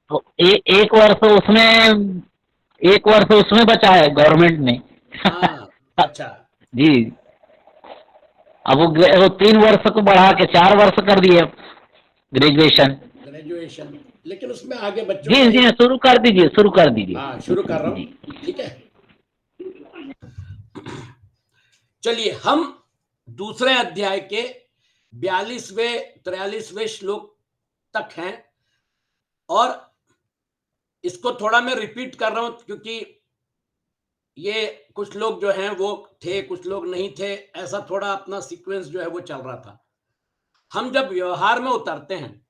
तो एक वर्ष उसमें, एक वर्ष उसमें बचा है गवर्नमेंट ने। हाँ, अच्छा। जी। अब वो 3 वर्ष को बढ़ा के 4 वर्ष कर दिए ग्रेजुएशन। ग्रेजुएशन, लेकिन उसमें आगे बच्चों जी का जी, एक, शुरू कर दीजिए, शुरू कर दीजिए। हाँ शुरू कर रहा हूं, जी। ठीक है। चलिए हम दूसरे अध्याय के 42वें 43वें श्लोक तक हैं, और इसको थोड़ा मैं रिपीट कर रहा हूं क्योंकि ये कुछ लोग जो हैं वो थे, कुछ लोग नहीं थे, ऐसा थोड़ा अपना सीक्वेंस जो है वो चल रहा था। हम जब व्यवहार में उतरते हैं,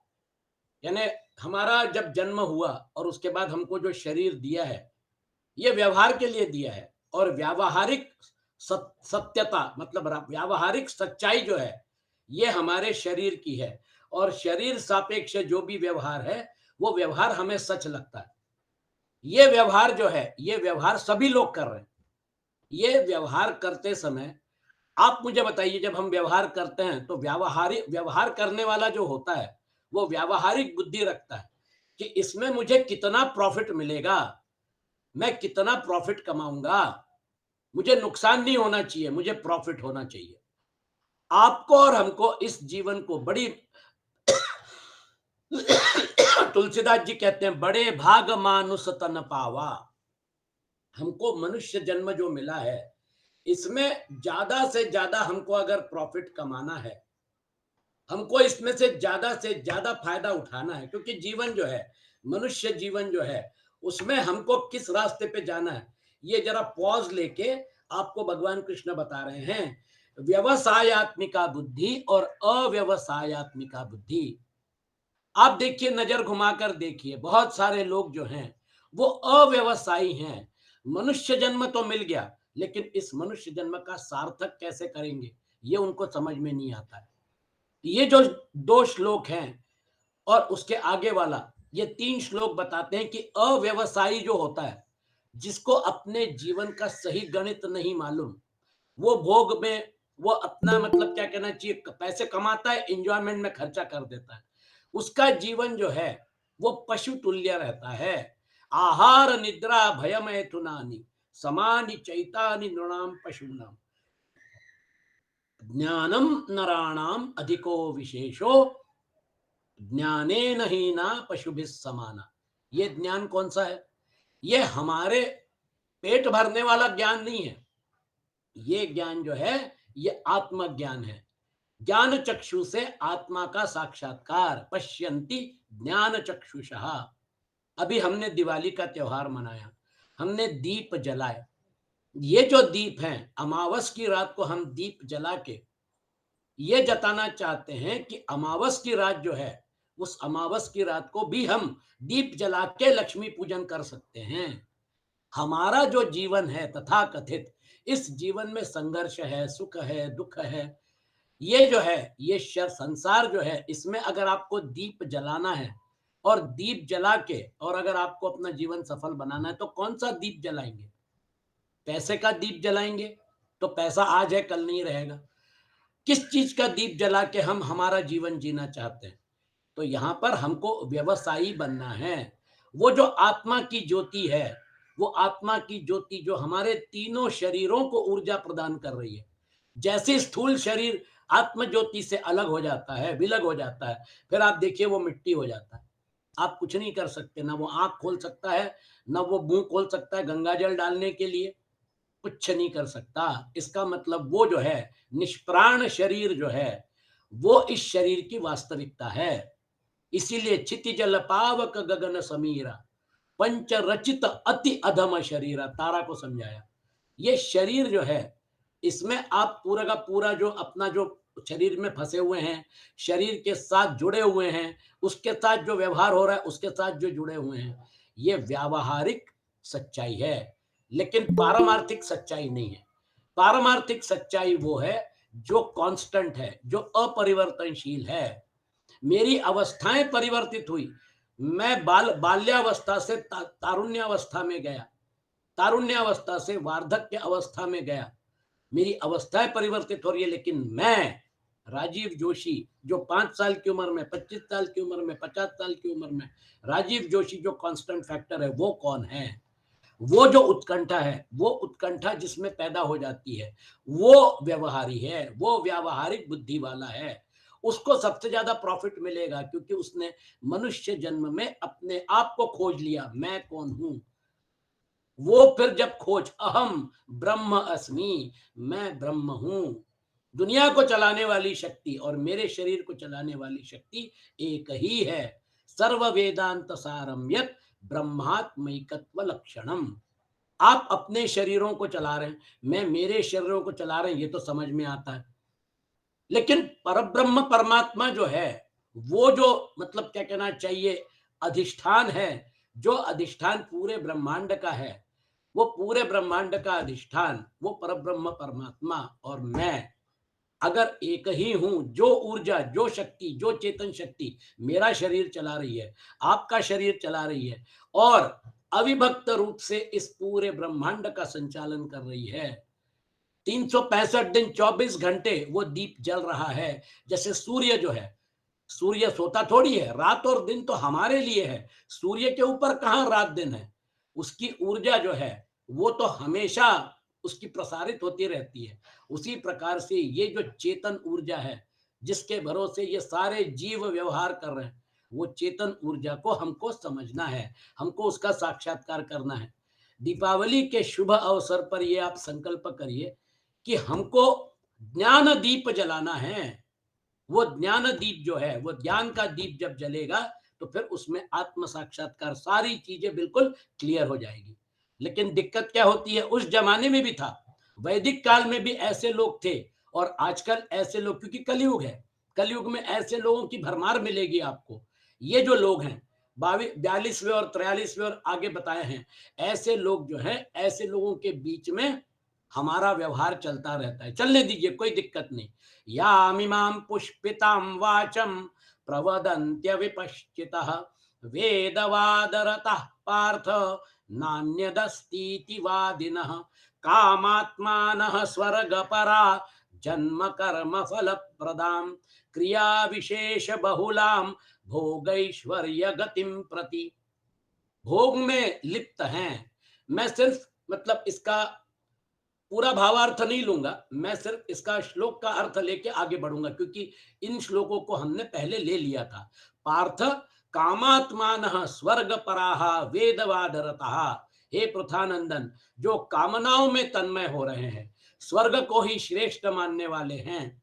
यानी हमारा जब जन्म हुआ और उसके बाद हमको जो शरीर दिया है, ये व्यवहार के लिए दिया है। और व्यावहारिक सत्यता मतलब व्यावहारिक सच्चाई जो है, ये हमारे शरीर की है। और शरीर सापेक्ष जो भी व्यवहार है, वो व्यवहार हमें सच लगता है। ये व्यवहार जो है, ये व्यवहार सभी लोग कर रहे हैं। ये व्यवहार करते समय आप मुझे बताइए, जब हम व्यवहार करते हैं तो व्यावहारिक व्यवहार करने वाला जो होता है, वो व्यावहारिक बुद्धि रखता है कि इसमें मुझे कितना प्रॉफिट मिलेगा, मैं कितना प्रॉफिट कमाऊंगा, मुझे नुकसान नहीं होना चाहिए, मुझे प्रॉफिट होना चाहिए। आपको और हमको इस जीवन को बड़ी तुलसीदास जी कहते हैं, बड़े भाग मानुष तन पावा। हमको मनुष्य जन्म जो मिला है, इसमें ज्यादा से ज्यादा हमको अगर प्रॉफिट कमाना है, हमको इसमें से ज्यादा फायदा उठाना है, क्योंकि जीवन जो है, मनुष्य जीवन जो है, उसमें हमको किस रास्ते पे जाना है, ये जरा पॉज लेके आपको भगवान कृष्ण बता रहे हैं। व्यवसायत्मिका बुद्धि और अव्यवसायत्मिका बुद्धि। आप देखिए, नजर घुमाकर देखिए, बहुत सारे लोग जो हैं वो अव्यवसायी हैं। मनुष्य जन्म तो मिल गया, लेकिन इस मनुष्य जन्म का सार्थक कैसे करेंगे, ये उनको समझ में नहीं आता है। ये जो 2 श्लोक हैं और उसके आगे वाला, ये 3 श्लोक बताते हैं कि अव्यवसायी जो होता है, जिसको अपने जीवन का सही गणित नहीं मालूम, वो भोग में, वो अपना मतलब क्या कहना चाहिए, पैसे कमाता है, एंजॉयमेंट में खर्चा कर देता है, उसका जीवन जो है वो पशु तुल्य रहता है। आहार निद्रा भयमय थुनानि समानि चैतानि नृणाम पशूनाम ज्ञानम नराणाम अधिको विशेषो ज्ञानेन ही ना पशुभिः समाना। ये ज्ञान कौन सा है? ये हमारे पेट भरने वाला ज्ञान नहीं है। ये ज्ञान जो है, ये आत्मज्ञान है। ज्ञान चक्षु से आत्मा का साक्षात्कार, पश्यन्ति ज्ञान चक्षुषः। अभी हमने दिवाली का त्योहार मनाया, हमने दीप जलाए। ये जो दीप हैं, अमावस की रात को हम दीप जला के ये जताना चाहते हैं कि अमावस की रात जो है, उस अमावस की रात को भी हम दीप जला के लक्ष्मी पूजन कर सकते हैं। हमारा जो जीवन है तथा कथित, इस जीवन में संघर्ष है, सुख है, दुख है। ये जो है, ये संसार जो है, इसमें अगर आपको दीप जलाना है और दीप जला के, और अगर आपको अपना जीवन सफल बनाना है, तो कौन सा दीप जलाएंगे? पैसे का दीप जलाएंगे तो पैसा आज है कल नहीं रहेगा। किस चीज का दीप जला के हम हमारा जीवन जीना चाहते हैं? तो यहां पर हमको व्यवसायी बनना है। वो जो आत्मा की ज्योति है, वो आत्मा की ज्योति जो हमारे तीनों शरीरों को ऊर्जा प्रदान कर रही है। जैसे स्थूल शरीर आत्म ज्योति से अलग हो जाता है, विलग हो जाता है, फिर आप देखिए वो मिट्टी हो जाता है। आप कुछ नहीं कर सकते, ना वो आंख खोल सकता है, ना वो मुंह खोल सकता है गंगा जल डालने के लिए, कुछ नहीं कर सकता। इसका मतलब वो जो है, निष्प्राण शरीर जो है, वो इस शरीर की वास्तविकता है। इसीलिए क्षिति जल पावक गगन समीरा पंच रचित अति अधम शरीरा, तारा को समझाया। ये शरीर जो है, इसमें आप पूरा का पूरा जो अपना जो शरीर में फंसे हुए हैं, शरीर के साथ जुड़े हुए हैं, उसके साथ जो व्यवहार हो रहा है, उसके साथ जो जुड़े हुए हैं, ये व्यावहारिक सच्चाई है, लेकिन पारमार्थिक सच्चाई नहीं है। पारमार्थिक सच्चाई वो है जो कांस्टेंट है, जो अपरिवर्तनशील है। मेरी अवस्थाएं परिवर्तित हुई, मैं बाल्यावस्था से तारुण्यावस्था में गया, तारुण्यावस्था से वार्धक्य अवस्था में गया, मेरी अवस्थाएं परिवर्तित हो रही है, लेकिन मैं राजीव जोशी जो 5 साल की उम्र में, 25 साल की उम्र में, 50 साल की उम्र में, राजीव जोशी जो कांस्टेंट फैक्टर है वो कौन है? वो जो उत्कंठा है, वो उत्कंठा जिसमें पैदा हो जाती है, वो व्यवहारी है, वो व्यावहारिक बुद्धि वाला है। उसको सबसे ज्यादा प्रॉफिट मिलेगा क्योंकि उसने मनुष्य जन्म में अपने आप को खोज लिया, मैं कौन हूं। वो फिर जब खोज अहम ब्रह्म अस्मि, मैं ब्रह्म हूं, दुनिया को चलाने वाली शक्ति और मेरे शरीर को चलाने वाली शक्ति एक ही है। सर्व वेदांत सारम यत् ब्रह्मात्मैकत्व लक्षणम। आप अपने शरीरों को चला रहे हैं, मैं मेरे शरीरों को चला रहे हैं, ये तो समझ में आता है। लेकिन परब्रह्म परमात्मा जो है, वो जो मतलब क्या कहना चाहिए अधिष्ठान है, जो अधिष्ठान पूरे ब्रह्मांड का है, वो पूरे ब्रह्मांड का अधिष्ठान, वो परब्रह्म परमात्मा और मैं अगर एक ही हूं, जो ऊर्जा, जो शक्ति, जो चेतन शक्ति मेरा शरीर चला रही है, आपका शरीर चला रही है और अविभक्त रूप से इस पूरे ब्रह्मांड का संचालन कर रही है। 365 दिन 24 घंटे वो दीप जल रहा है। जैसे सूर्य जो है, सूर्य सोता थोड़ी है, रात और दिन तो हमारे लिए है। सूर्य के ऊपर कहाँ रात दिन है? उसकी ऊर्जा जो है वो तो हमेशा उसकी प्रसारित होती रहती है। उसी प्रकार से ये जो चेतन ऊर्जा है, जिसके भरोसे ये सारे जीव व्यवहार कर रहे हैं, वो चेतन ऊर्जा को हमको समझना है, हमको उसका साक्षात्कार करना है। दीपावली के शुभ अवसर पर ये आप संकल्प करिए कि हमको ज्ञान दीप जलाना है। वो ज्ञान दीप जो है, वो ज्ञान का दीप जब जलेगा तो फिर उसमें आत्म साक्षात्कार सारी चीजें बिल्कुल क्लियर हो जाएगी। लेकिन दिक्कत क्या होती है, उस जमाने में भी था, वैदिक काल में भी ऐसे लोग थे और आजकल ऐसे लोग, क्योंकि कलयुग है, कलयुग में ऐसे लोगों की भरमार मिलेगी आपको। ये जो लोग हैं 42वें और 43वें और आगे बताए हैं, ऐसे लोग जो हैं, ऐसे लोगों के बीच में हमारा व्यवहार चलता रहता है। चलने दीजिए, कोई दिक्कत नहीं। यामिमां पुष्पितां वाचम प्रवदन्त्य विपश्चितः वेदवादरतः पार्थ नान्यदस्तीति वादिनः कामात्मानः स्वर्गपरा जन्म कर्म फल प्रदां क्रिया विशेष बहुलां भोगैश्वर्य गतिम प्रति। भोग में लिप्त हैं। मैं सिर्फ मतलब इसका पूरा भावार्थ नहीं लूंगा, मैं सिर्फ इसका श्लोक का अर्थ लेके आगे बढ़ूंगा क्योंकि इन श्लोकों को हमने पहले ले लिया था। पार्थ कामात्मानः स्वर्ग पराः वेदवादरतः। हे पृथानंदन, जो कामनाओं में तन्मय हो रहे हैं, स्वर्ग को ही श्रेष्ठ मानने वाले हैं,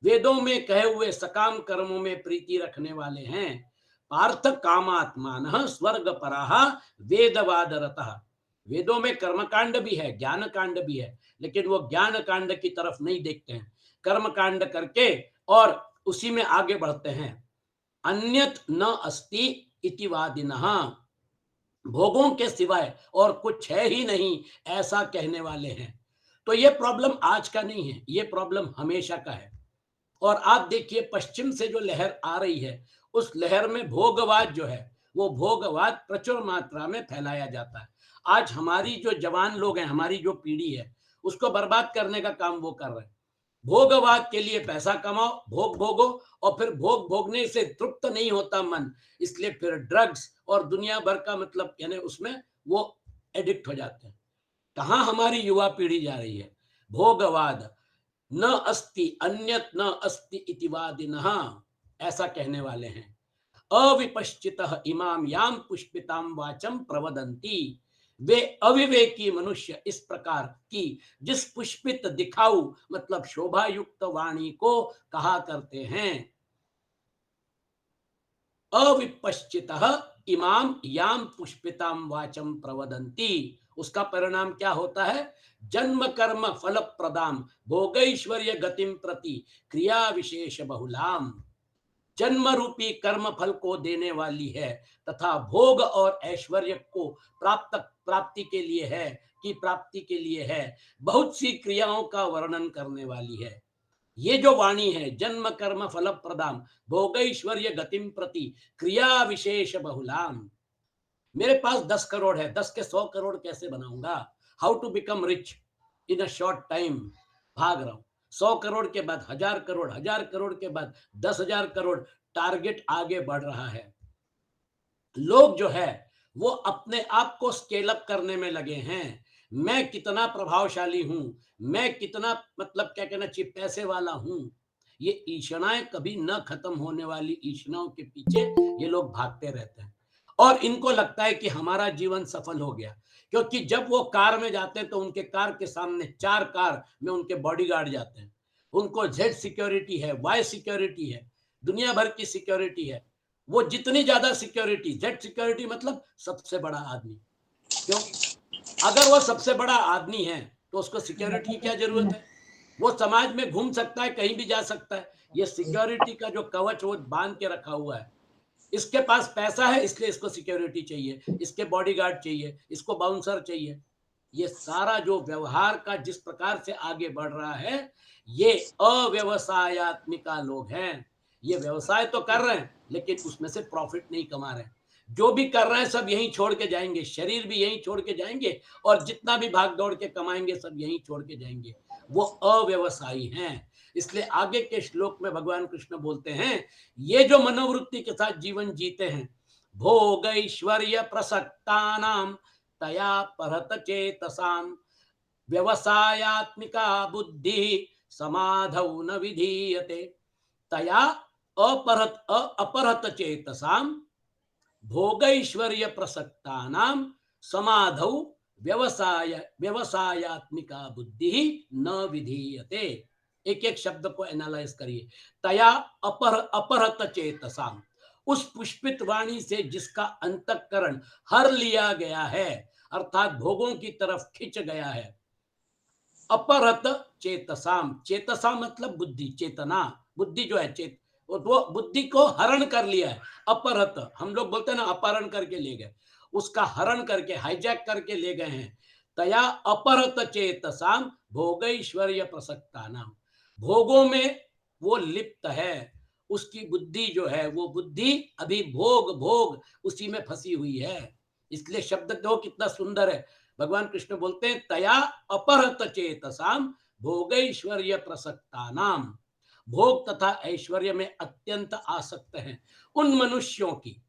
वेदों में कहे हुए सकाम कर्मों में प्रीति रखने वाले हैं, पार्थ कामात्मानः स्वर्ग पराः वेदवादरतः। वेदों में कर्म कांड भी है, ज्ञान कांड भी है, लेकिन वो ज्ञान कांड की तरफ नहीं देखते हैं, कर्म कांड करके और उसी में आगे बढ़ते हैं। अन्यत न अस्ति इति वादिनः, भोगों के सिवाय और कुछ है ही नहीं ऐसा कहने वाले हैं। तो ये प्रॉब्लम आज का नहीं है, ये प्रॉब्लम हमेशा का है। और आप देखिए पश्चिम से जो लहर आ रही है, उस लहर में भोगवाद जो है, वो भोगवाद प्रचुर मात्रा में फैलाया जाता है। आज हमारी जो जवान लोग हैं, हमारी जो पीढ़ी है, उसको बर्बाद करने का काम वो कर रहे हैं। भोगवाद के लिए पैसा कमाओ, भोग भोगो, और फिर भोग भोगने से तृप्त नहीं होता मन, इसलिए फिर ड्रग्स और दुनिया भर का मतलब यानी उसमें वो एडिक्ट हो जाते हैं। कहाँ हमारी युवा पीढ़ी जा रही है? भोगवाद, न अस्ति अन्यत न अस्ति इति वादिनः, ऐसा कहने वाले हैं। अविपश्चितः इमाम याम पुष्पितां वाचम प्रवदंती, वे अविवेकी मनुष्य इस प्रकार की जिस पुष्पित दिखाऊ मतलब शोभा युक्त वाणी को कहा करते हैं। अविपश्चितः इमाम याम पुष्पितां वाचम प्रवदंती, उसका परिणाम क्या होता है? जन्म कर्म फल प्रदाम भोगैश्वर्य गतिम प्रति क्रिया विशेष बहुलाम, जन्म रूपी कर्म फल को देने वाली है तथा भोग और ऐश्वर्य को प्राप्ति के लिए है, कि प्राप्ति के लिए है, बहुत सी क्रियाओं का वर्णन करने वाली है। ये जो वाणी है, जन्म कर्म फल प्रदाम भोगैश्वर्य गतिम प्रति क्रिया विशेष बहुलाम। मेरे पास 10 करोड़ है, 10 के 100 करोड़ कैसे बनाऊंगा? How to become rich in a short time, भाग रहा हूं। 100 करोड़ के बाद 1000 करोड़, 1000 करोड़ के बाद 10,000 करोड़, टारगेट आगे बढ़ रहा है। लोग जो है वो अपने आप को स्केल अप करने में लगे हैं। मैं कितना प्रभावशाली हूं, मैं कितना मतलब क्या कहना चाहिए पैसे वाला हूं। ये ईर्ष्याएं कभी न खत्म होने वाली ईर्ष्याओं के पीछे ये लोग भागते रहते हैं और इनको लगता है कि हमारा जीवन सफल हो गया, क्योंकि जब वो कार में जाते हैं तो उनके कार के सामने 4 कार में उनके बॉडीगार्ड जाते हैं। उनको जेड सिक्योरिटी है, वाई सिक्योरिटी है, दुनिया भर की सिक्योरिटी है। वो जितनी ज्यादा सिक्योरिटी, जेड सिक्योरिटी मतलब सबसे बड़ा आदमी। क्यों? अगर वो सबसे बड़ा आदमी है तो उसको सिक्योरिटी की क्या जरूरत है? वो समाज में घूम सकता है, कहीं भी जा सकता है। ये सिक्योरिटी का जो कवच वो बांध के रखा हुआ है। इसके पास पैसा है इसलिए इसको सिक्योरिटी चाहिए, इसके बॉडीगार्ड चाहिए, इसको बाउंसर चाहिए। ये सारा जो व्यवहार का जिस प्रकार से आगे बढ़ रहा है, ये अव्यवसायत्मिका लोग हैं। ये व्यवसाय तो कर रहे हैं लेकिन उसमें से प्रॉफिट नहीं कमा रहे हैं। जो भी कर रहे हैं सब यहीं छोड़ के जाएंगे, शरीर भी यहीं छोड़ के जाएंगे और जितना भी भाग दौड़ के कमाएंगे सब यहीं छोड़ के जाएंगे। वो अव्यवसायी हैं। इसलिए आगे के श्लोक में भगवान कृष्ण बोलते हैं, ये जो मनोवृत्ति के साथ जीवन जीते हैं, भोग ऐश्वर्य प्रसक्तानाम तया परत चेतसाम व्यवसायात्मिका बुद्धि समाधौ न विधीयते। तया अपरत चेतसाम भोगैश्वर्य प्रसक्तानाम समाधौ व्यवसायात्मिका बुद्धि न विधीयते। एक एक शब्द को एनालाइज करिए। तया अपरत चेतसाम, उस पुष्पित वाणी से जिसका अंतःकरण हर लिया गया है, अर्थात भोगों की तरफ खिंच गया है। अपरत चेतसाम, चेतसा मतलब बुद्धि, चेतना, बुद्धि जो है वो बुद्धि को हरण कर लिया है। अपरत हम लोग बोलते हैं ना, अपहरण करके ले गए, उसका हरण करके हाईजैक करके ले गए हैं। तया अपरत चेतसाम भोगैश्वर्य प्रसक्ता नाम, भोगों में वो लिप्त है। उसकी बुद्धि जो है वो बुद्धि अभी भोग भोग उसी में फंसी हुई है। इसलिए शब्द दो कितना सुंदर है। भगवान कृष्ण बोलते हैं तया अपहृत चेतसाम भोगैश्वर्य प्रसक्ता नाम, भोग तथा ऐश्वर्य में अत्यंत आसक्त हैं उन मनुष्यों की,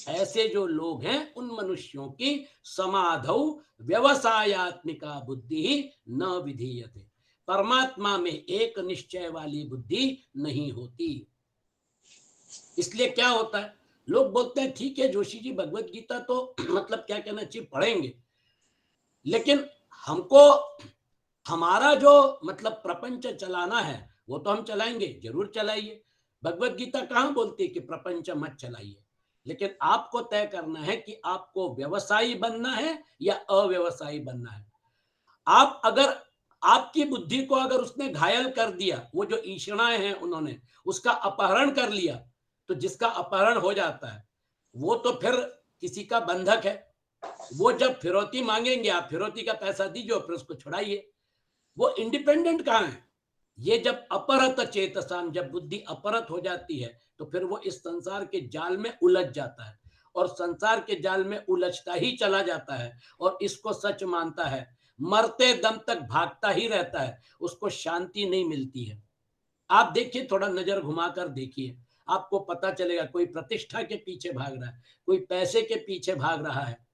ऐसे जो लोग हैं उन मनुष्यों की समाधौ व्यवसायत्मिका बुद्धि ही न विधीयते, परमात्मा में एक निश्चय वाली बुद्धि नहीं होती। इसलिए क्या होता है, लोग बोलते हैं ठीक है जोशी जी भगवत गीता तो मतलब क्या कहना चाहिए पढ़ेंगे, लेकिन हमको हमारा जो मतलब प्रपंच चलाना है वो तो हम चलाएंगे, जरूर चलाइए। भगवत गीता कहाँ बोलती है कि प्रपंच मत चलाइए, लेकिन आपको तय करना है कि आपको व्यवसायी बनना है या अव्यवसायी बनना है। आप अगर आपकी बुद्धि को अगर उसने घायल कर दिया, वो जो ईषणाएं हैं उन्होंने उसका अपहरण कर लिया, तो जिसका अपहरण हो जाता है वो तो फिर किसी का बंधक है। वो जब फिरौती मांगेंगे आप फिरौती का पैसा दीजिए और फिर उसको छुड़ाइए। वो इंडिपेंडेंट कहाँ है? ये जब अपरत चेतसाम, जब बुद्धि अपरत हो जाती है तो फिर वो इस संसार के जाल में उलझ जाता है और संसार के जाल में उलझता ही चला जाता है और इसको सच मानता है, मरते दम तक भागता ही रहता है, उसको शांति नहीं मिलती है। आप देखिए, थोड़ा नजर घुमाकर देखिए, आपको पता चलेगा कोई प्रतिष्ठा के पीछे भाग रहा है, कोई पैसे के पीछे भाग रहा है।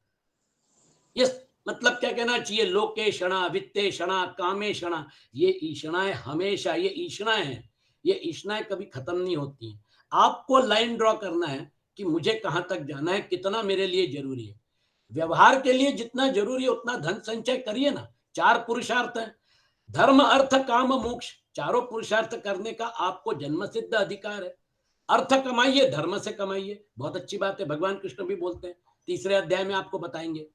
ये मतलब क्या कहना चाहिए, लोकेशणा वित्तेषणा कामेशणा, ये ईषणाएं हमेशा, ये ईषणाएं हैं, ये ईषणाएं कभी खत्म नहीं होती हैं। आपको लाइन ड्रॉ करना है कि मुझे कहां तक जाना है, कितना मेरे लिए जरूरी है। व्यवहार के लिए जितना जरूरी है उतना धन संचय करिए ना। 4 पुरुषार्थ हैं, धर्म अर्थ काम मोक्ष, चारों पुरुषार्थ करने का आपको जन्म सिद्ध अधिकार है। अर्थ कमाइए, धर्म से कमाइए, बहुत अच्छी बात है, भगवान कृष्ण भी बोलते हैं, तीसरे अध्याय में आपको बताएंगे।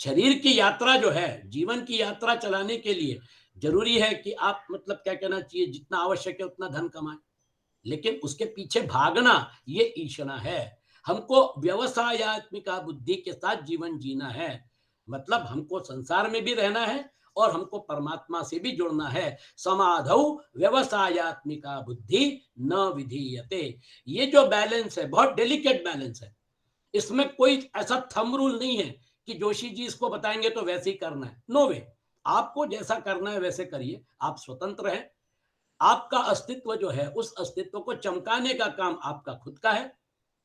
शरीर की यात्रा जो है, जीवन की यात्रा चलाने के लिए जरूरी है कि आप मतलब क्या कहना चाहिए जितना आवश्यक है उतना धन कमाएं, लेकिन उसके पीछे भागना ये ईर्ष्या है। हमको व्यवसायत्मिका बुद्धि के साथ जीवन जीना है, मतलब हमको संसार में भी रहना है और हमको परमात्मा से भी जुड़ना है। समाधौ व्यवसायत्मिका बुद्धि न विधीयते, ये जो बैलेंस है बहुत डेलिकेट बैलेंस है। इसमें कोई ऐसा थंब रूल नहीं है कि जोशी जी इसको बताएंगे तो वैसे ही करना है, नो वे। आपको जैसा करना है वैसे करिए, आप स्वतंत्र हैं। आपका अस्तित्व जो है, उस अस्तित्व को चमकाने का काम आपका खुद का है।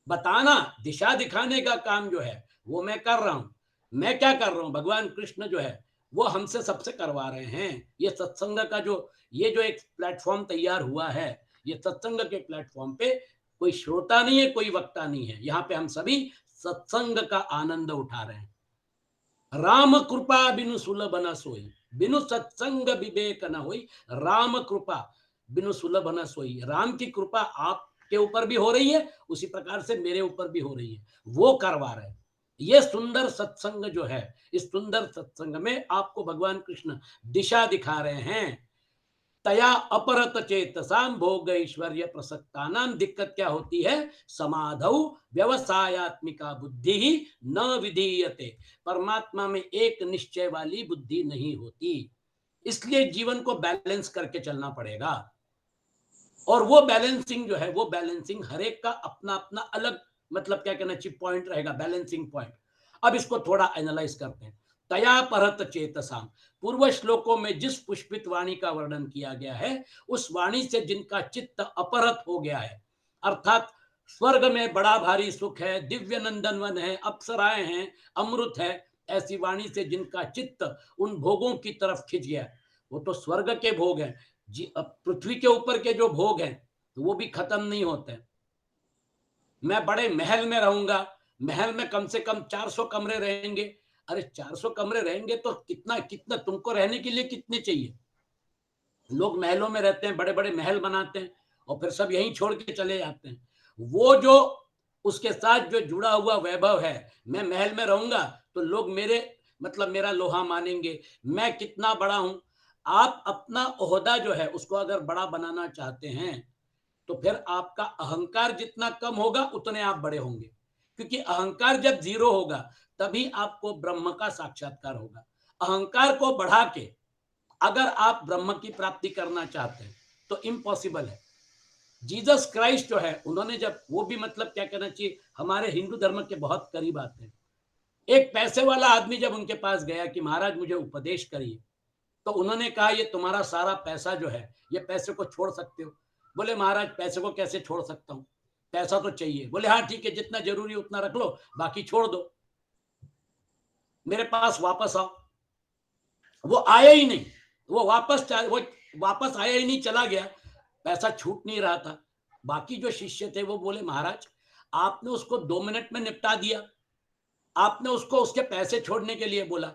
बताना, दिशा दिखाने का काम जो है वो मैं कर रहा हूं। मैं क्या कर रहा हूं, भगवान कृष्ण जो है वो हमसे सबसे करवा रहे हैं। ये सत्संग का ये जो एक प्लेटफॉर्म तैयार हुआ है, ये सत्संग के प्लेटफॉर्म पे कोई श्रोता नहीं है, कोई वक्ता नहीं है, यहाँ पे हम सभी सत्संग का आनंद उठा रहे हैं। राम कृपा बिनु सुलभ न सोई, बिनु सत्संग विवेक न होई। राम कृपा बिनु सुलभ न सोई। राम की कृपा आपके ऊपर भी हो रही है, उसी प्रकार से मेरे ऊपर भी हो रही है, वो करवा रहे हैं। ये सुंदर सत्संग जो है, इस सुंदर सत्संग में आपको भगवान कृष्ण दिशा दिखा रहे हैं। तया अपरत चेतसाम भोग ऐश्वर्य प्रसक्ता नाम। दिक्कत क्या होती है, समाधौ व्यवसायत्मिका बुद्धि ही न विधीयते। परमात्मा में एक निश्चय वाली बुद्धि नहीं होती, इसलिए जीवन को बैलेंस करके चलना पड़ेगा। और वो बैलेंसिंग जो है, वो बैलेंसिंग हर एक का अपना अपना अलग, मतलब क्या कहना चाहिए, पॉइंट रहेगा, बैलेंसिंग पॉइंट। अब इसको थोड़ा एनालाइज करते हैं। तया परत चेतसाम, पूर्व श्लोकों में जिस पुष्पित वाणी का वर्णन किया गया है, उस वाणी से जिनका चित्त अपरत हो गया है, अर्थात स्वर्ग में बड़ा भारी सुख है, दिव्य नंदनवन है, अप्सराएं हैं, अमृत है, ऐसी वाणी से जिनका चित्त उन भोगों की तरफ खिंच गया, वो तो स्वर्ग के भोग हैं। अब पृथ्वी के ऊपर के जो भोग हैं तो वो भी खत्म नहीं होते। मैं बड़े महल में रहूंगा, महल में कम से कम 400 कमरे रहेंगे। अरे 400 कमरे रहेंगे तो कितना कितना तुमको रहने के लिए कितने चाहिए? लोग महलों में रहते हैं, बड़े बड़े महल बनाते हैं और फिर सब यहीं छोड़ के चले जाते हैं। वो जो उसके साथ जो जुड़ा हुआ वैभव है, मैं महल में रहूंगा तो लोग मेरे मतलब मेरा लोहा मानेंगे, मैं कितना बड़ा हूं। आप अपना ओहदा जो है उसको अगर बड़ा बनाना चाहते हैं तो फिर आपका अहंकार जितना कम होगा उतने आप बड़े होंगे, क्योंकि अहंकार जब जीरो होगा तभी आपको ब्रह्म का साक्षात्कार होगा। अहंकार को बढ़ा के अगर आप ब्रह्म की प्राप्ति करना चाहते हैं तो इम्पॉसिबल है। जीसस क्राइस्ट जो है, उन्होंने जब, वो भी मतलब क्या कहना चाहिए, हमारे हिंदू धर्म के बहुत करीब आते हैं। एक पैसे वाला आदमी जब उनके पास गया कि महाराज मुझे उपदेश करिए, तो उन्होंने कहा ये तुम्हारा सारा पैसा जो है, ये पैसे को छोड़ सकते हो? बोले महाराज पैसे को कैसे छोड़ सकता हूँ, पैसा तो चाहिए। बोले हाँ ठीक है, जितना जरूरी उतना रख लो, बाकी छोड़ दो, मेरे पास वापस आओ। वो आया ही नहीं, वो वापस आया ही नहीं, चला गया, पैसा छूट नहीं रहा था। बाकी जो शिष्य थे वो बोले महाराज आपने उसको 2 मिनट में निपटा दिया, आपने उसको उसके पैसे छोड़ने के लिए बोला।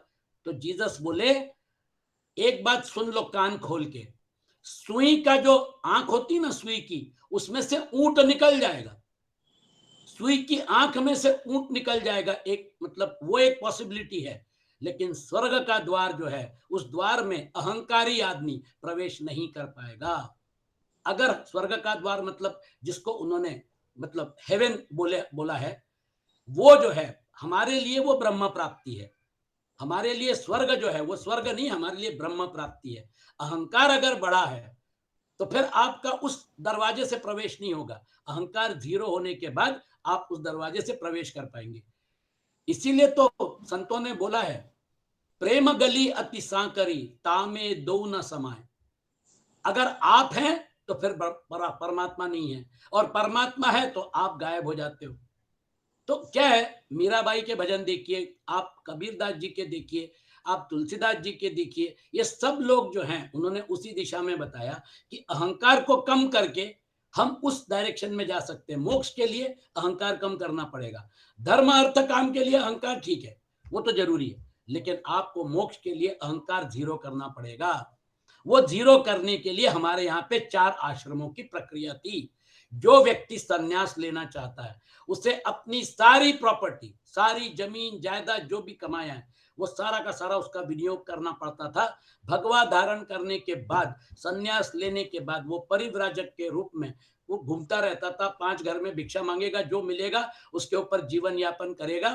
तो जीसस बोले एक बात सुन लो कान खोल के, सुई का जो आंख होती ना सुई की, उसमें से ऊंट निकल जाएगा, सुई की आंख में से ऊंट निकल जाएगा, एक मतलब वो एक पॉसिबिलिटी है। लेकिन स्वर्ग का द्वार जो है, उस द्वार में अहंकारी आदमी प्रवेश नहीं कर पाएगा। अगर स्वर्ग का द्वार मतलब जिसको उन्होंने मतलब हेवन बोला है, वो जो है हमारे लिए वो ब्रह्म प्राप्ति है। हमारे लिए स्वर्ग जो है वो स्वर्ग नहीं, हमारे लिए ब्रह्म प्राप्ति है। अहंकार अगर बड़ा है तो फिर आपका उस दरवाजे से प्रवेश नहीं होगा। अहंकार जीरो होने के बाद आप उस दरवाजे से प्रवेश कर पाएंगे। इसीलिए तो संतों ने बोला है, प्रेम गली अति सांकरी तामे दो न समाए। अगर आप हैं तो फिर परमात्मा नहीं है, और परमात्मा है तो आप गायब हो जाते हो। तो क्या है, मीराबाई के भजन देखिए, आप कबीरदास जी के देखिए, आप तुलसीदास जी के देखिए, ये सब लोग जो हैं उन्होंने उसी दिशा में बताया कि अहंकार को कम करके हम उस डायरेक्शन में जा सकते हैं। मोक्ष के लिए अहंकार कम करना पड़ेगा। धर्म अर्थ काम के लिए अहंकार ठीक है, वो तो जरूरी है, लेकिन आपको मोक्ष के लिए अहंकार जीरो करना पड़ेगा। वो जीरो करने के लिए हमारे यहाँ पे 4 आश्रमों की प्रक्रिया थी। जो व्यक्ति संन्यास लेना चाहता है उसे अपनी सारी प्रॉपर्टी, सारी जमीन जायदाद जो भी कमाया है, वो सारा का सारा उसका विनियोग करना पड़ता था। भगवा धारण करने के बाद, संन्यास लेने के बाद वो परिव्राजक के रूप में वो घूमता रहता था। 5 घर में भिक्षा मांगेगा, जो मिलेगा उसके ऊपर जीवन यापन करेगा,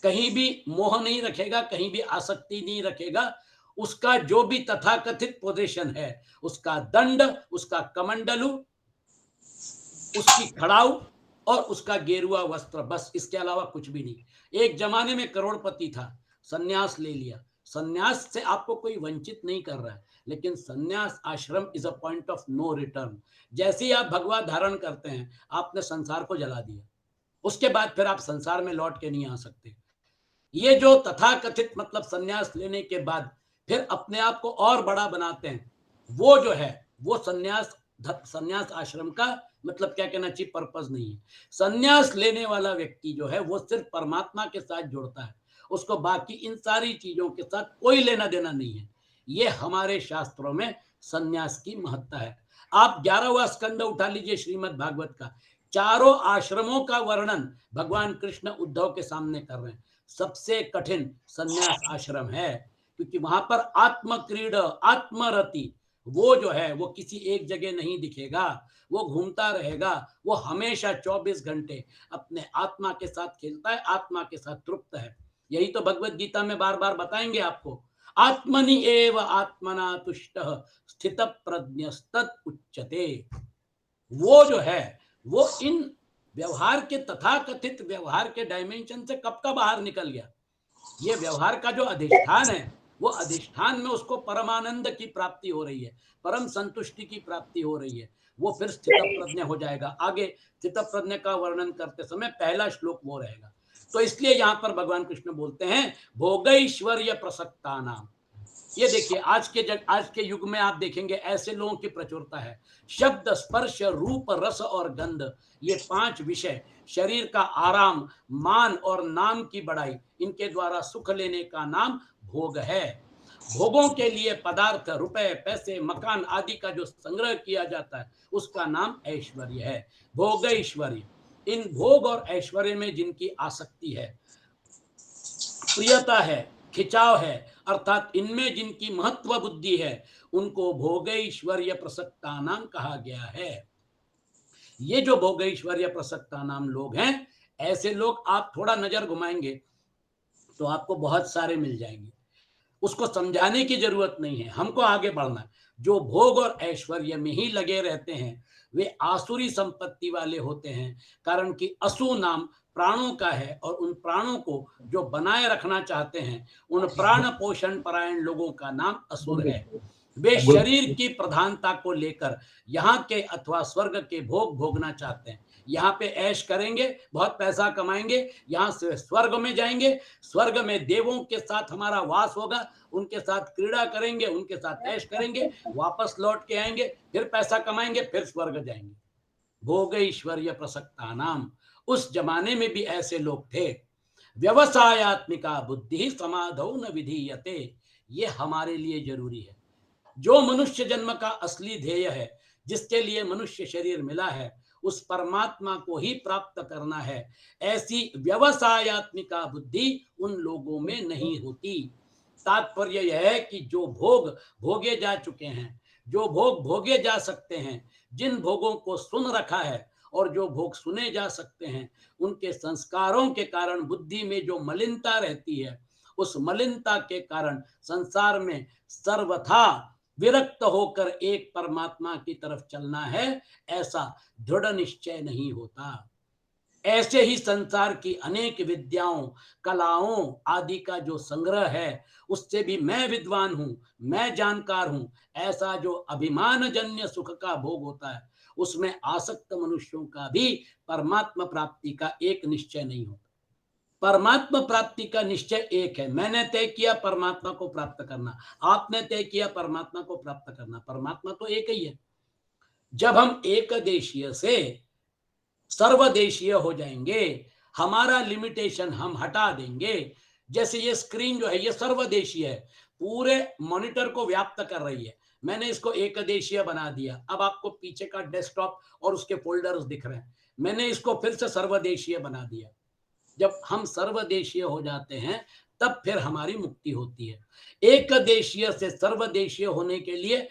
कहीं भी मोह नहीं रखेगा, कहीं भी आसक्ति नहीं रखेगा। उसका जो भी तथाकथित पोजीशन है, उसका दंड, उसका कमंडलू, उसकी खड़ाऊ और उसका गेरुआ वस्त्र, बस, इसके अलावा कुछ भी नहीं। एक जमाने में करोड़पति था, सन्यास ले लिया, सन्यास से आपको कोई वंचित नहीं कर रहा है, लेकिन sanyas ashram is a point of no return. जैसे ही आप भगवा धारण करते हैं, आपने संसार को जला दिया, उसके बाद फिर आप संसार में लौट के नहीं आ सकते। ये जो तथाकथित मतलब सन्यास लेने के बाद फिर अपने आप को और बड़ा बनाते हैं, वो जो है वो सन्यास आश्रम का मतलब क्या कहना चाहिए, पर्पस नहीं है। सन्यास लेने वाला व्यक्ति जो है वो सिर्फ परमात्मा के साथ जुड़ता है, उसको बाकी इन सारी चीजों के साथ कोई लेना देना नहीं है। ये हमारे शास्त्रों में सन्यास की महत्ता है। आप 11वां स्कंद उठा लीजिए श्रीमद् भागवत का, चारों आश्रमों का वर्णन भगवान कृष्ण उद्धव के सामने कर रहे हैं। सबसे कठिन सन्यास आश्रम है, क्योंकि वहां पर आत्मक्रीड आत्मरति वो जो है वो किसी एक जगह नहीं दिखेगा, वो घूमता रहेगा, वो हमेशा 24 घंटे अपने आत्मा के साथ खेलता है, आत्मा के साथ तृप्त है। यही तो भगवत गीता में बार बार बताएंगे आपको, आत्मनि एव आत्मना तुष्टः स्थित प्रज्ञस्तत् उच्यते। वो जो है वो इन व्यवहार के तथाकथित व्यवहार के डायमेंशन से कब का बाहर निकल गया। ये व्यवहार का जो अधिष्ठान है, वो अधिष्ठान में उसको परमानंद की प्राप्ति हो रही है, परम संतुष्टि की प्राप्ति हो रही है, वो फिर स्थित प्रज्ञ हो जाएगा। आगे स्थित प्रज्ञ का वर्णन करते समय पहला श्लोक वो रहेगा। तो इसलिए यहां पर भगवान कृष्ण बोलते हैं भोगैश्वर्य प्रसक्ता नाम। ये देखिए आज के युग में आप देखेंगे ऐसे लोगों की प्रचुरता है। शब्द स्पर्श रूप रस और गंध, ये 5 विषय, शरीर का आराम, मान और नाम की बढ़ाई, इनके द्वारा सुख लेने का नाम भोग है। भोगों के लिए पदार्थ, रुपए, पैसे, मकान आदि का जो संग्रह किया जाता है, उसका नाम ऐश्वर्य है, भोग ऐश्वर्य। इन भोग और ऐश्वर्य में जिनकी आसक्ति है, प्रियता है, खिंचाव है, अर्थात इनमें जिनकी महत्व बुद्धि है, उनको भोगैश्वर्य प्रसक्ता नाम कहा गया है। ये जो भोगैश्वर्य प्रसक्ता नाम लोग हैं, ऐसे लोग आप थोड़ा नजर घुमाएंगे तो आपको बहुत सारे मिल जाएंगे। उसको समझाने की जरूरत नहीं है, हमको आगे बढ़ना है। जो भोग और ऐश्वर्य में ही लगे रहते हैं, वे आसुरी संपत्ति वाले होते हैं, कारण कि असु नाम प्राणों का है, और उन प्राणों को जो बनाए रखना चाहते हैं, उन प्राण पोषण परायण लोगों का नाम असुर है। वे शरीर की प्रधानता को लेकर यहाँ के अथवा स्वर्ग के भोग भोगना चाहते हैं। यहाँ पे ऐश करेंगे, बहुत पैसा कमाएंगे, यहाँ से स्वर्ग में जाएंगे, स्वर्ग में देवों के साथ हमारा वास होगा, उनके साथ क्रीड़ा करेंगे, उनके साथ ऐश करेंगे, वापस लौट के आएंगे, फिर पैसा कमाएंगे, फिर स्वर्ग जाएंगे। भोगैश्वर्य प्रसक्ता नाम, उस जमाने में भी ऐसे लोग थे। व्यवसायत्मिका बुद्धि समाधौ न विधीयते, ये हमारे लिए जरूरी है। जो मनुष्य जन्म का असली ध्येय है, जिसके लिए मनुष्य शरीर मिला है, उस परमात्मा को ही प्राप्त करना है, ऐसी व्यवसायत्मिका बुद्धि उन लोगों में नहीं होती। तात्पर्य यह है कि जो भोग भोगे जा चुके हैं, जो भोग भोगे जा सकते हैं, जिन भोगों को सुन रखा है और जो भोग सुने जा सकते हैं, उनके संस्कारों के कारण बुद्धि में जो मलिनता रहती है, उस मलिनता के कारण संसार में सर्वथा विरक्त होकर एक परमात्मा की तरफ चलना है, ऐसा दृढ़ निश्चय नहीं होता। ऐसे ही संसार की अनेक विद्याओं, कलाओं आदि का जो संग्रह है, उससे भी मैं विद्वान हूं, मैं जानकार हूं, ऐसा जो अभिमान जन्य सुख का भोग होता है, उसमें आसक्त मनुष्यों का भी परमात्मा प्राप्ति का एक निश्चय नहीं होता। परमात्मा प्राप्ति का निश्चय एक है, मैंने तय किया परमात्मा को प्राप्त करना, आपने तय किया परमात्मा को प्राप्त करना, परमात्मा तो एक ही है। जब हम एक देशीय से सर्वदेशीय हो जाएंगे, हमारा लिमिटेशन हम हटा देंगे। जैसे ये स्क्रीन जो है ये सर्वदेशीय है, पूरे मॉनिटर को व्याप्त कर रही है, मैंने इसको एक देशीय बना दिया, अब आपको पीछे का डेस्कटॉप और उसके फोल्डर्स दिख रहे हैं, मैंने इसको फिर से सर्वदेशीय बना दिया। जब हम सर्वदेशीय हो जाते हैं, तब फिर हमारी मुक्ति होती है। एक देशीय से सर्वदेशीय होने के लिए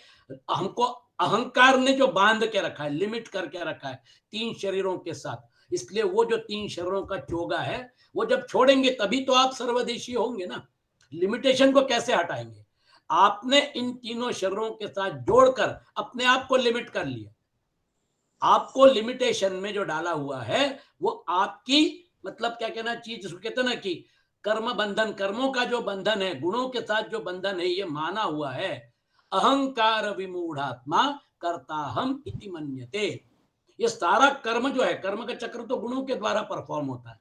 हमको अहंकार ने जो बांध के रखा है, लिमिट करके रखा है 3 शरीरों के साथ, इसलिए वो जो 3 शरीरों का चोगा है, वो जब छोड़ेंगे तभी तो आप सर्वदेशीय होंगे ना। लिमिटेशन को कैसे हटाएंगे? आपने इन तीनों शरीरों के साथ जोड़कर अपने आप को लिमिट कर लिया। आपको लिमिटेशन में जो डाला हुआ है, वो आपकी मतलब क्या कहना चाहिए, जिसको कहते हैं ना कि कर्म बंधन, कर्मों का जो बंधन है, गुणों के साथ जो बंधन है, ये माना हुआ है। अहंकार विमूढ़ात्मा कर्ता हम इति मन्यते। ये सारा कर्म जो है, कर्म का चक्र तो गुणों के द्वारा परफॉर्म होता है।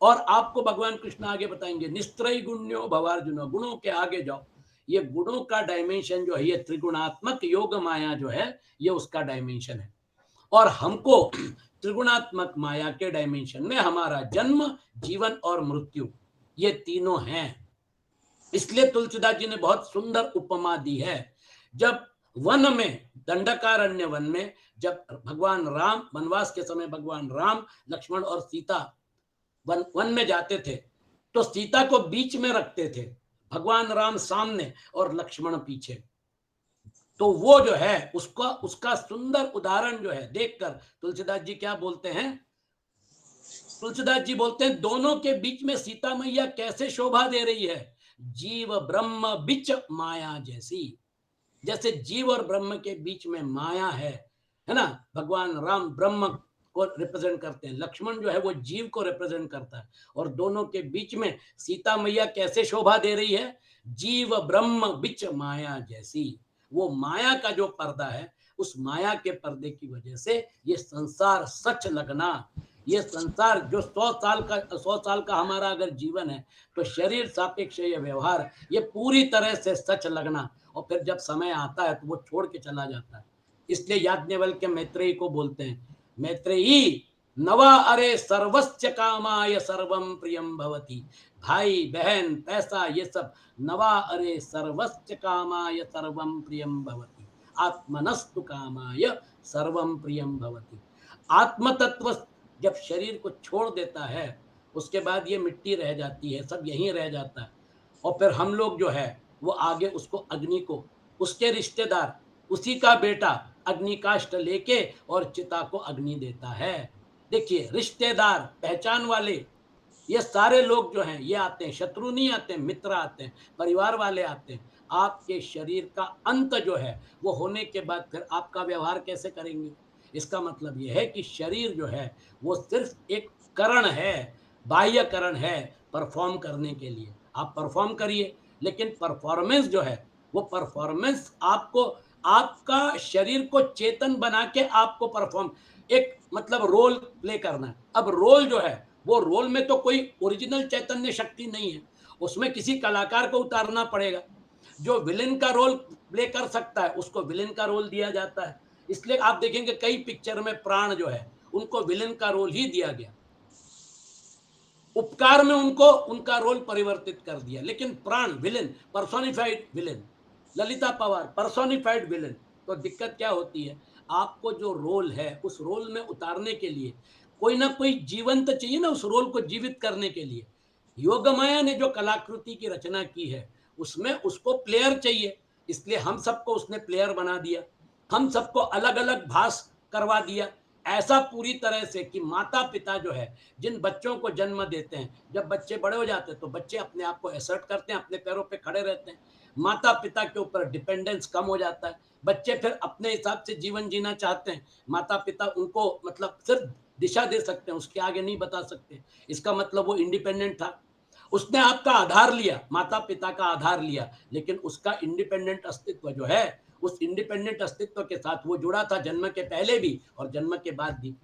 और आपको भगवान कृष्ण आगे बताएंगे, निस्त्रय गुण्यो भवार्जुन, गुणों के आगे जाओ। ये गुणों का डायमेंशन जो है, ये त्रिगुणात्मक योग माया जो है, ये उसका डायमेंशन है। और हमको त्रिगुणात्मक माया के डायमेंशन में हमारा जन्म, जीवन और मृत्यु, ये तीनों हैं। इसलिए तुलसीदास जी ने बहुत सुंदर उपमा दी है। जब वन में, दंडकारण्य वन में, जब भगवान राम वनवास के समय, भगवान राम, लक्ष्मण और सीता वन में जाते थे, तो सीता को बीच में रखते थे, भगवान राम सामने और लक्ष्मण पीछे। तो वो जो है, उसका सुंदर उदाहरण जो है देखकर तुलसीदास जी क्या बोलते हैं, तुलसीदास जी बोलते हैं, दोनों के बीच में सीता मैया कैसे शोभा दे रही है, जीव ब्रह्म बिच माया जैसी। जैसे जीव और ब्रह्म के बीच में माया है ना। भगवान राम ब्रह्म को रिप्रेजेंट करते हैं, लक्ष्मण जो है वो जीव को रिप्रेजेंट करता है, और दोनों के बीच में सीता मैया कैसे शोभा दे रही है, जीव ब्रह्म बिच माया जैसी। वो माया का जो पर्दा है, उस माया के पर्दे की वजह से ये संसार सच लगना, ये संसार जो 100 साल का हमारा अगर जीवन है, तो शरीर सापेक्ष ये व्यवहार, ये पूरी तरह से सच लगना, और फिर जब समय आता है तो वो छोड़ के चला जाता है। इसलिए याज्ञवल्क्य मैत्रेयी को बोलते हैं, मैत्रेयी नवा अरे सर्वस्य कामाय सर्वम प्रियम भवति। भाई बहन पैसा ये सब, नवा अरे सर्वस्य कामाय सर्वम प्रियम भवति, आत्मनस्तु कामाय सर्वम प्रियम भवति। आत्म तत्व जब शरीर को छोड़ देता है, उसके बाद ये मिट्टी रह जाती है, सब यहीं रह जाता है, और फिर हम लोग जो है वो आगे उसको अग्नि को, उसके रिश्तेदार, उसी का बेटा अग्निकाष्ठ लेके और चिता को अग्नि देता है। देखिए, रिश्तेदार, पहचान वाले, ये सारे लोग जो हैं ये आते हैं, शत्रु नहीं आते, मित्र आते हैं, परिवार वाले आते हैं। आपके शरीर का अंत जो है वो होने के बाद फिर आपका व्यवहार कैसे करेंगे। इसका मतलब ये है कि शरीर जो है वो सिर्फ एक करण है, बाह्य करण है परफॉर्म करने के लिए। आप परफॉर्म करिए, लेकिन परफॉर्मेंस जो है वो परफॉर्मेंस आपको, आपका शरीर को चेतन बना के आपको परफॉर्म, एक मतलब रोल प्ले करना है। अब रोल जो है, वो रोल में तो कोई ओरिजिनल चैतन्य शक्ति नहीं है, उसमें किसी कलाकार को उतारना पड़ेगा। जो विलेन का रोल प्ले कर सकता है उसको विलेन का रोल दिया जाता है। इसलिए आप देखेंगे कई पिक्चर में प्राण जो है उनको विलेन का रोल ही दिया गया, उपकार में उनको उनका रोल परिवर्तित कर दिया, लेकिन प्राण villain, personified villain, Lalita Pawar personified villain. तो दिक्कत क्या होती है, आपको जो रोल है उस रोल में उतारने के लिए कोई ना कोई जीवंत चाहिए ना, उस रोल को जीवित करने के लिए। योगमाया ने जो कलाकृति की रचना की है उसमें उसको प्लेयर चाहिए, इसलिए हम सबको उसने प्लेयर बना दिया, हम सबको अलग अलग भास करवा दिया। ऐसा पूरी तरह से कि माता पिता जो है जिन बच्चों को जन्म देते हैं, जब बच्चे बड़े हो जाते हैं तो बच्चे अपने आप को एसर्ट करते हैं, अपने पैरों पे खड़े रहते हैं, माता पिता के ऊपर डिपेंडेंस कम हो जाता है, बच्चे फिर अपने हिसाब से जीवन जीना चाहते हैं, माता पिता उनको मतलब सिर्फ दिशा दे सकते हैं, उसके आगे नहीं बता सकते। इसका मतलब वो इंडिपेंडेंट था, उसने आपका आधार लिया, माता पिता का आधार लिया, लेकिन उसका इंडिपेंडेंट अस्तित्व जो है, उस इंडिपेंडेंट अस्तित्व के साथ वो जुड़ा था जन्म के पहले भी और जन्म के बाद भी।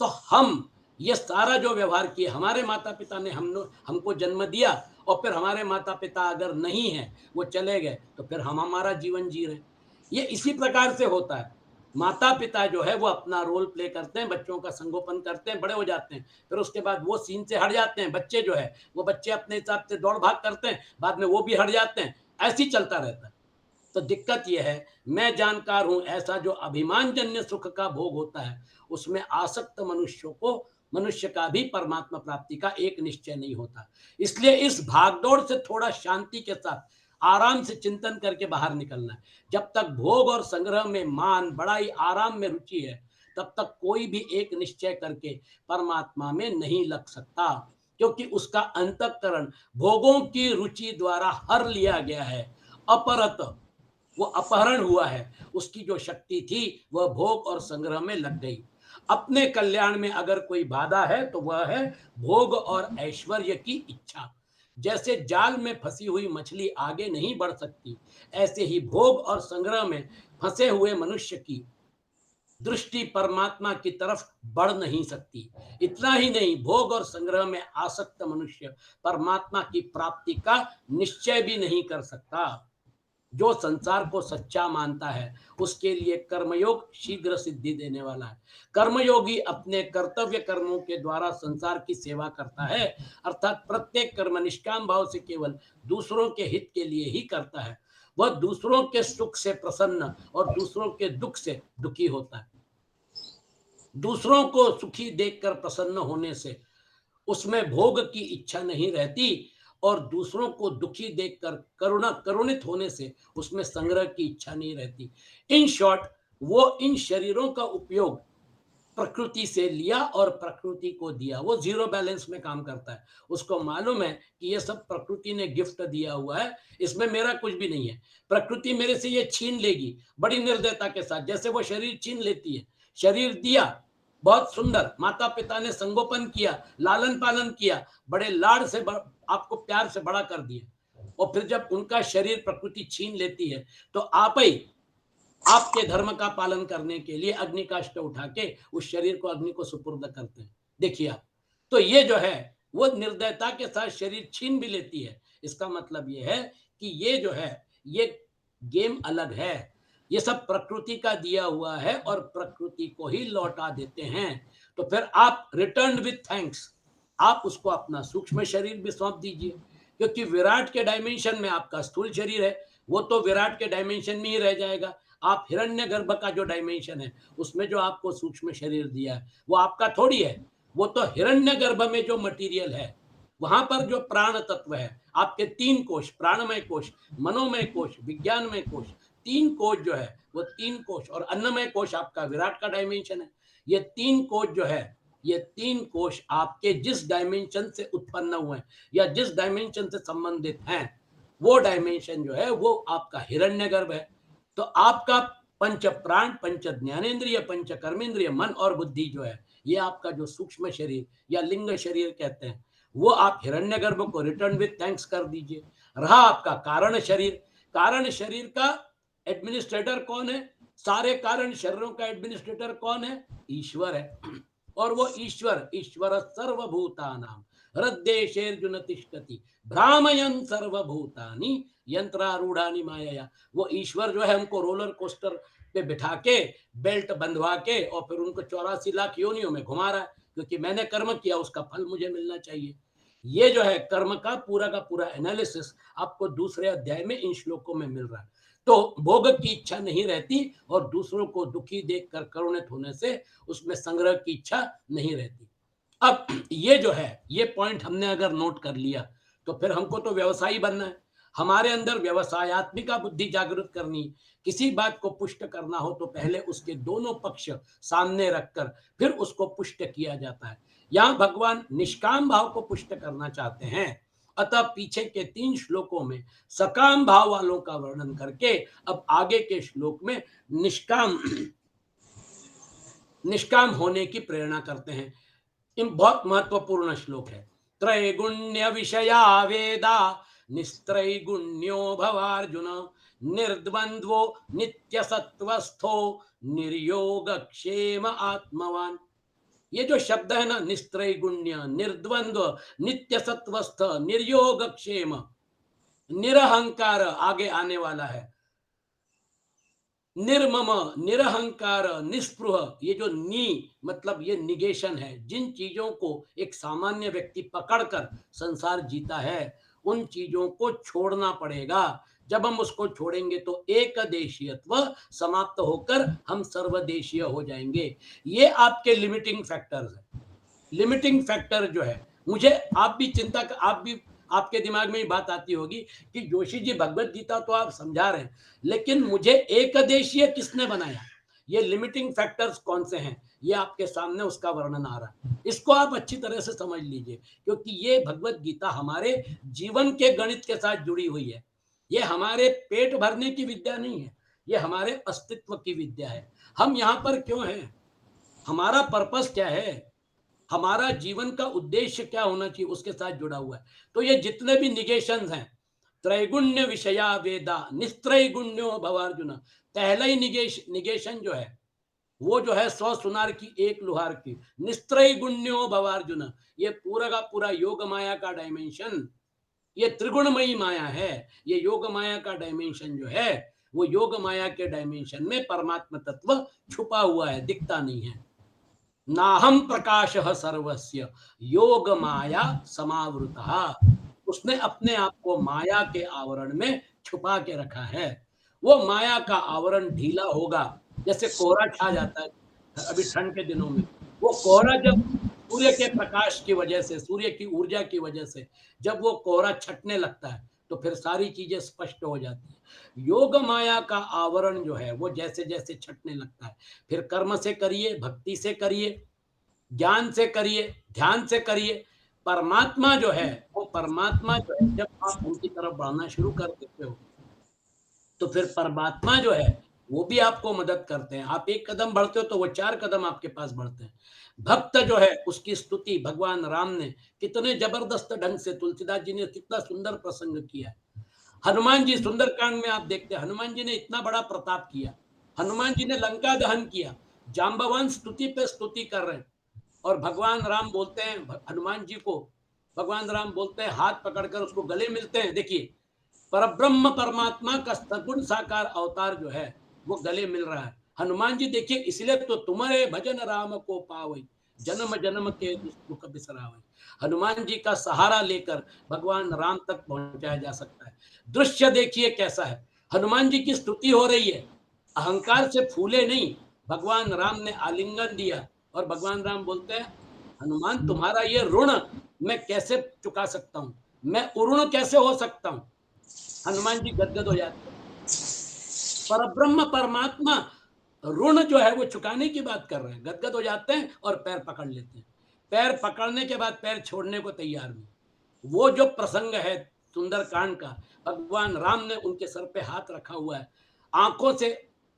तो हम ये सारा जो व्यवहार किए, हमारे माता पिता ने हमको जन्म दिया, और फिर हमारे माता पिता अगर नहीं है, वो चले गए, तो फिर हम हमारा जीवन जी रहे। ये इसी प्रकार से होता है। माता पिता जो है वो अपना रोल प्ले करते हैं, बच्चों का संगोपन करते हैं, बड़े हो जाते हैं, फिर उसके बाद वो सीन से हट जाते हैं, बच्चे जो है वो बच्चे अपने हिसाब से दौड़ भाग करते हैं, बाद में वो भी हट जाते हैं, ऐसे ही चलता रहता है। तो दिक्कत यह है, मैं जानकार हूं ऐसा जो अभिमानजन्य सुख का भोग होता है, उसमें आसक्त मनुष्यों को, मनुष्य का भी परमात्मा प्राप्ति का एक निश्चय नहीं होता। इसलिए इस भागदौड़ से थोड़ा शांति के साथ आराम से चिंतन करके बाहर निकलना है। जब तक भोग और संग्रह में, मान बड़ाई आराम में रुचि है, तब तक कोई भी एक निश्चय करके परमात्मा में नहीं लग सकता, क्योंकि उसका अंतःकरण भोगों की रुचि द्वारा हर लिया गया है, अपरत, वो अपहरण हुआ है, उसकी जो शक्ति थी वह भोग और संग्रह में लग गई। अपने कल्याण में अगर कोई बाधा है तो वह है भोग और ऐश्वर्य की इच्छा। जैसे जाल में फंसी हुई मछली आगे नहीं बढ़ सकती, ऐसे ही भोग और संग्रह में फंसे हुए मनुष्य की दृष्टि परमात्मा की तरफ बढ़ नहीं सकती। इतना ही नहीं, भोग और संग्रह में आसक्त मनुष्य परमात्मा की प्राप्ति का निश्चय भी नहीं कर सकता। जो संसार को सच्चा मानता है उसके लिए कर्मयोग शीघ्र सिद्धि देने वाला है। कर्मयोगी अपने कर्तव्य कर्मों के द्वारा संसार की सेवा करता है, अर्थात प्रत्येक कर्म निष्काम भाव से केवल दूसरों के हित के लिए ही करता है। वह दूसरों के सुख से प्रसन्न और दूसरों के दुख से दुखी होता है। दूसरों को सुखी देखकर प्रसन्न होने से उसमें भोग की इच्छा नहीं रहती और दूसरों को दुखी देखकर करुणित होने से उसमें संग्रह की इच्छा नहीं रहती। इन शॉर्ट, वो इन शरीरों का उपयोग प्रकृति से लिया और प्रकृति को दिया। वो जीरो बैलेंस में काम करता है। उसको मालूम है कि ये सब प्रकृति ने गिफ्ट दिया हुआ है, इसमें मेरा कुछ भी नहीं है। प्रकृति मेरे से ये छीन लेगी बड़ी निर्दयता के साथ, जैसे वो शरीर छीन लेती है। शरीर दिया, बहुत सुंदर, माता पिता ने संगोपन किया, लालन पालन किया, बड़े लाड से आपको प्यार से बड़ा कर दिया, और फिर जब उनका शरीर प्रकृति छीन लेती है तो आप ही आपके धर्म का पालन करने के लिए अग्नि काष्ठ उठा के उस शरीर को अग्नि को सुपुर्द करते हैं। देखिए आप, तो ये जो है वो निर्दयता के साथ शरीर छीन भी लेती है। इसका मतलब ये है कि ये जो है ये गेम अलग है। ये सब प्रकृति का दिया हुआ है और प्रकृति को ही लौटा देते हैं। तो फिर आप रिटर्न विथ थैंक्स, आप उसको अपना सूक्ष्म शरीर भी सौंप दीजिए, क्योंकि विराट के डायमेंशन में आपका स्थूल शरीर है, वो तो विराट के डायमेंशन में ही रह जाएगा। आप हिरण्यगर्भ का जो डायमेंशन है उसमें जो आपको सूक्ष्म शरीर दिया है वो आपका थोड़ी है, वो तो हिरण्यगर्भ में जो मटेरियल है वहां पर जो प्राण तत्व है, आपके 3 कोश, प्राणमय कोश, मनोमय कोश, विज्ञानमय कोश, 3 कोश जो है वो 3 कोश, और अन्नमय कोश आपका विराट का डायमेंशन है। ये 3 कोश जो है, ये 3 कोश आपके जिस डायमेंशन से उत्पन्न हुए हैं या जिस डायमेंशन से संबंधित हैं, वो डायमेंशन जो है वो आपका हिरण्यगर्भ है। तो आपका पंच प्राण, पंच ज्ञानेन्द्रिय, पंच कर्मेंद्रिय, मन और बुद्धि जो है, ये आपका जो सूक्ष्म शरीर या लिंग शरीर कहते हैं, वो आप हिरण्यगर्भ को रिटर्न विथ थैंक्स कर दीजिए। रहा आपका कारण शरीर, कारण शरीर का एडमिनिस्ट्रेटर कौन है? सारे कारण शरीरों का एडमिनिस्ट्रेटर कौन है? ईश्वर है। और वो ईश्वर, ईश्वर सर्वभूतानाम हृदयेशेर्जुन तिष्ठति भ्रामयन् सर्वभूतानि यंत्रारूढ़ानि माया। वो ईश्वर जो है हमको रोलर कोस्टर पे बिठा के बेल्ट बंधवा के और फिर उनको 84 लाख योनियों में घुमा रहा है, क्योंकि मैंने कर्म किया उसका फल मुझे मिलना चाहिए। ये जो है कर्म का पूरा एनालिसिस आपको दूसरे अध्याय में इन श्लोकों में मिल रहा है। तो भोग की इच्छा नहीं रहती और दूसरों को दुखी देखकर करुणित होने से उसमें संग्रह की इच्छा नहीं रहती। अब ये जो है ये पॉइंट हमने अगर नोट कर लिया तो फिर हमको तो व्यवसायी बनना है। हमारे अंदर व्यवसायत्मिका बुद्धि जागृत करनी, किसी बात को पुष्ट करना हो तो पहले उसके दोनों पक्ष सामने रखकर फिर उसको पुष्ट किया जाता है। यहाँ भगवान निष्काम भाव को पुष्ट करना चाहते हैं, अतः पीछे के 3 श्लोकों में सकाम भाव वालों का वर्णन करके अब आगे के श्लोक में निष्काम होने की प्रेरणा करते हैं। इन बहुत महत्वपूर्ण श्लोक है। त्रैगुण्य विषया वेदा निस्त्रैगुण्यो भवार्जुन निर्द्वंद्वो नित्य सत्वस्थो निर्योगक्षेम आत्मवान। ये जो शब्द है ना, निस्त्रैगुण्य, निर्द्वंद्व, नित्य सत्वस्थ, निर्योगक्षेम, निरहंकार आगे आने वाला है, निर्मम, निरहंकार, निस्पृह। ये जो नी मतलब ये निगेशन है। जिन चीजों को एक सामान्य व्यक्ति पकड़कर संसार जीता है उन चीजों को छोड़ना पड़ेगा। जब हम उसको छोड़ेंगे तो एक देशीयत्व समाप्त होकर हम सर्वदेशीय हो जाएंगे। ये आपके लिमिटिंग फैक्टर्स है। लिमिटिंग फैक्टर जो है, मुझे आप भी चिंता, आप भी आपके दिमाग में ये बात आती होगी कि जोशी जी भगवत गीता तो आप समझा रहे हैं, लेकिन मुझे एक देशीय किसने बनाया? ये लिमिटिंग फैक्टर्स कौन से हैं? ये आपके सामने उसका वर्णन आ रहा है। इसको आप अच्छी तरह से समझ लीजिए, क्योंकि ये भगवत गीता हमारे जीवन के गणित के साथ जुड़ी हुई है। ये हमारे पेट भरने की विद्या नहीं है, ये हमारे अस्तित्व की विद्या है। हम यहाँ पर क्यों हैं? हमारा पर्पस क्या है? हमारा जीवन का उद्देश्य क्या होना चाहिए उसके साथ जुड़ा हुआ है। तो ये जितने भी निगेशंस हैं, त्रैगुण्य विषया वेदा निस्त्रैगुण्यो भवार्जुन, पहला ही निगेशन जो है वो जो है 100 सुनार की एक लुहार की, निस्त्रैगुण्यो भवार्जुन, ये पूरा का पूरा योग माया का डायमेंशन, ये त्रिगुणमयी माया है। ये योग माया का डायमेंशन जो है वो योग माया के डायमेंशन में परमात्मा तत्व छुपा हुआ है, दिखता नहीं है। नाहम प्रकाश सर्वस्य योग माया समावृता, उसने अपने आप को माया के आवरण में छुपा के रखा है। वो माया का आवरण ढीला होगा, जैसे कोहरा छा जाता है अभी ठंड के दिनों में। वो कोहरा जब सूर्य के प्रकाश की वजह से, सूर्य की ऊर्जा की वजह से जब वो कोहरा छटने लगता है तो फिर सारी चीजें स्पष्ट हो जाती है। योग माया का आवरण जो है वो जैसे जैसे छटने लगता है, फिर कर्म से करिए, भक्ति से करिए, ज्ञान से करिए, ध्यान से करिए, परमात्मा जो है वो परमात्मा जो है जब आप उनकी तरफ बढ़ना शुरू कर देते हो तो फिर परमात्मा जो है वो भी आपको मदद करते हैं। आप एक कदम बढ़ते हो तो वो 4 कदम आपके पास बढ़ते हैं। भक्त जो है उसकी स्तुति भगवान राम ने कितने जबरदस्त ढंग से, तुलसीदास जी ने कितना सुंदर प्रसंग किया है। हनुमान जी सुंदरकांड में आप देखते हैं, हनुमान जी ने इतना बड़ा प्रताप किया, हनुमान जी ने लंका दहन किया, जाम्बवान स्तुति पे स्तुति कर रहे हैं और भगवान राम बोलते हैं हनुमान जी को, भगवान राम बोलते हैं हाथ पकड़कर उसको गले मिलते हैं। देखिए परब्रह्म परमात्मा का सगुण साकार अवतार जो है वो गले मिल रहा है। हनुमान जी देखिए, इसलिए तो तुम्हारे भजन राम को पावई, जन्म जन्म के दुख बिसरावई। हनुमान जी का सहारा लेकर भगवान राम तक पहुंचाया जा सकता है। दृश्य देखिए कैसा है, हनुमान जी की स्तुति हो रही है, अहंकार से फूले नहीं, भगवान राम ने आलिंगन दिया और भगवान राम बोलते हैं हनुमान तुम्हारा ये ऋण मैं कैसे चुका सकता हूं, मैं उऋण कैसे हो सकता हूं। हनुमान जी गदगद हो जाते हैं। परब्रह्म परमात्मा ऋण जो है वो चुकाने की बात कर रहे हैं, गदगद हो जाते हैं और पैर पकड़ लेते हैं। पैर पकड़ने के बाद पैर छोड़ने को तैयार नहीं। वो जो प्रसंग है सुंदरकांड का, भगवान राम ने उनके सर पे हाथ रखा हुआ है, आंखों से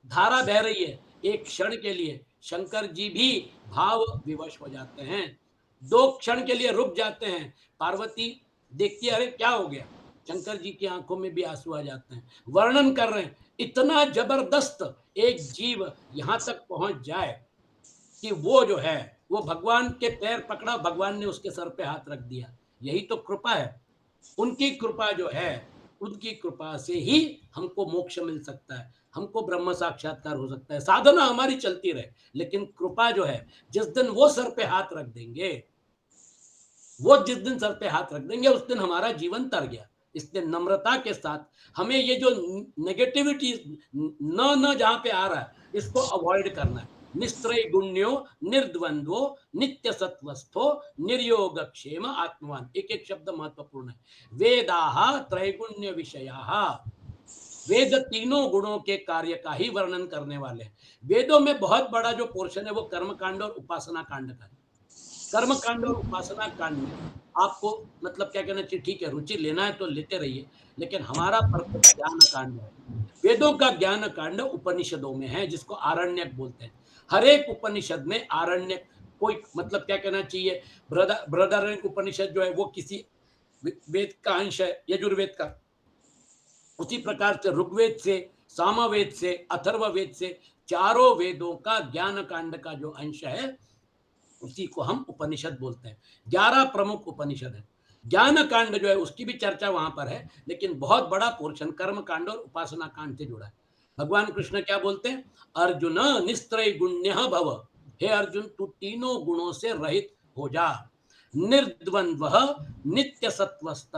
धारा बह रही है, एक क्षण के लिए शंकर जी भी भाव विवश हो जाते हैं, 2 क्षण के लिए रुक जाते हैं। पार्वती देखती है अरे क्या हो गया, शंकर जी की आंखों में भी आंसू आ जाते हैं, वर्णन कर रहे हैं इतना जबरदस्त एक जीव यहां तक पहुंच जाए कि वो जो है वो भगवान के पैर पकड़ा, भगवान ने उसके सर पे हाथ रख दिया। यही तो कृपा है। उनकी कृपा जो है, उनकी कृपा से ही हमको मोक्ष मिल सकता है, हमको ब्रह्म साक्षात्कार हो सकता है। साधना हमारी चलती रहे, लेकिन कृपा जो है जिस दिन वो सर पे हाथ रख देंगे, वो जिस दिन सर पे हाथ रख देंगे उस दिन हमारा जीवन तर गया। इसलिए नम्रता के साथ हमें ये जो नेगेटिविटी न न जहां पे आ रहा है इसको अवॉइड करना है। निस्त्रय गुण्यो निर्द्वंद्वो नित्य सत्वस्थो निर्योग क्षेम आत्मवान, एक एक शब्द महत्वपूर्ण है। वेदाहा त्रैगुण्य विषया, वेद तीनों गुणों के कार्य का ही वर्णन करने वाले हैं। वेदों में बहुत बड़ा जो पोर्शन है वो कर्म कांड और उपासना कांड का है। कर्म कांड और उपासना कांड में आपको मतलब क्या कहना चाहिए, ठीक है रुचि लेना है तो लेते रहिए, लेकिन हमारा पर्पस ज्ञान कांड है। वेदों का ज्ञान कांड उपनिषदों में है जिसको आरण्यक बोलते हैं। हर एक उपनिषद में आरण्यक, कोई मतलब क्या कहना चाहिए, बृहदारण्यक उपनिषद जो है वो किसी वेद का अंश है, यजुर्वेद का, उसी प्रकार से ऋग्वेद से, सामवेद से, अथर्ववेद से, चारों वेदों का ज्ञान कांड का जो अंश है उसी को हम उपनिषद बोलते हैं। 11 प्रमुख उपनिषद है। ज्ञान कांड जो है उसकी भी चर्चा वहां पर है, लेकिन बहुत बड़ा पोर्शन कर्म कांड और उपासना कांड से जुड़ा है। भगवान कृष्ण क्या बोलते हैं, अर्जुन निस्त्रय गुण्य भव, हे अर्जुन तू तीनों गुणों से रहित हो जा, निर्द्वंद्व नित्य सत्वस्थ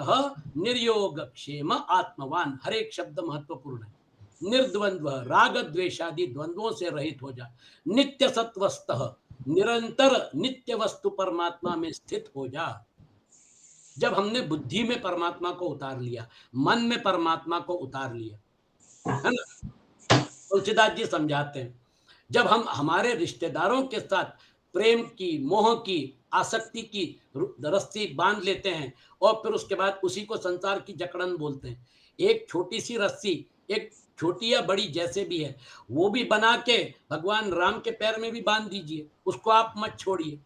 निर्योग क्षेम आत्मवान, हर एक शब्द महत्वपूर्ण है। निर्द्वंद्व राग द्वेषादि द्वंद्वों से रहित हो जा, नित्य सत्वस्थ निरंतर नित्य वस्तु परमात्मा में स्थित हो जा। जब हमने बुद्धि में परमात्मा को उतार लिया, मन में परमात्मा को उतार लिया, है ना, तुलसीदास जी समझाते हैं जब हम हमारे रिश्तेदारों के साथ प्रेम की, मोह की, आसक्ति की रस्सी बांध लेते हैं और फिर उसके बाद उसी को संसार की जकड़न बोलते हैं। एक छोटी सी रस्सी, एक छोटी या बड़ी जैसे भी है, वो भी बना के भगवान राम के पैर में भी बांध दीजिए, उसको आप मत छोड़िए।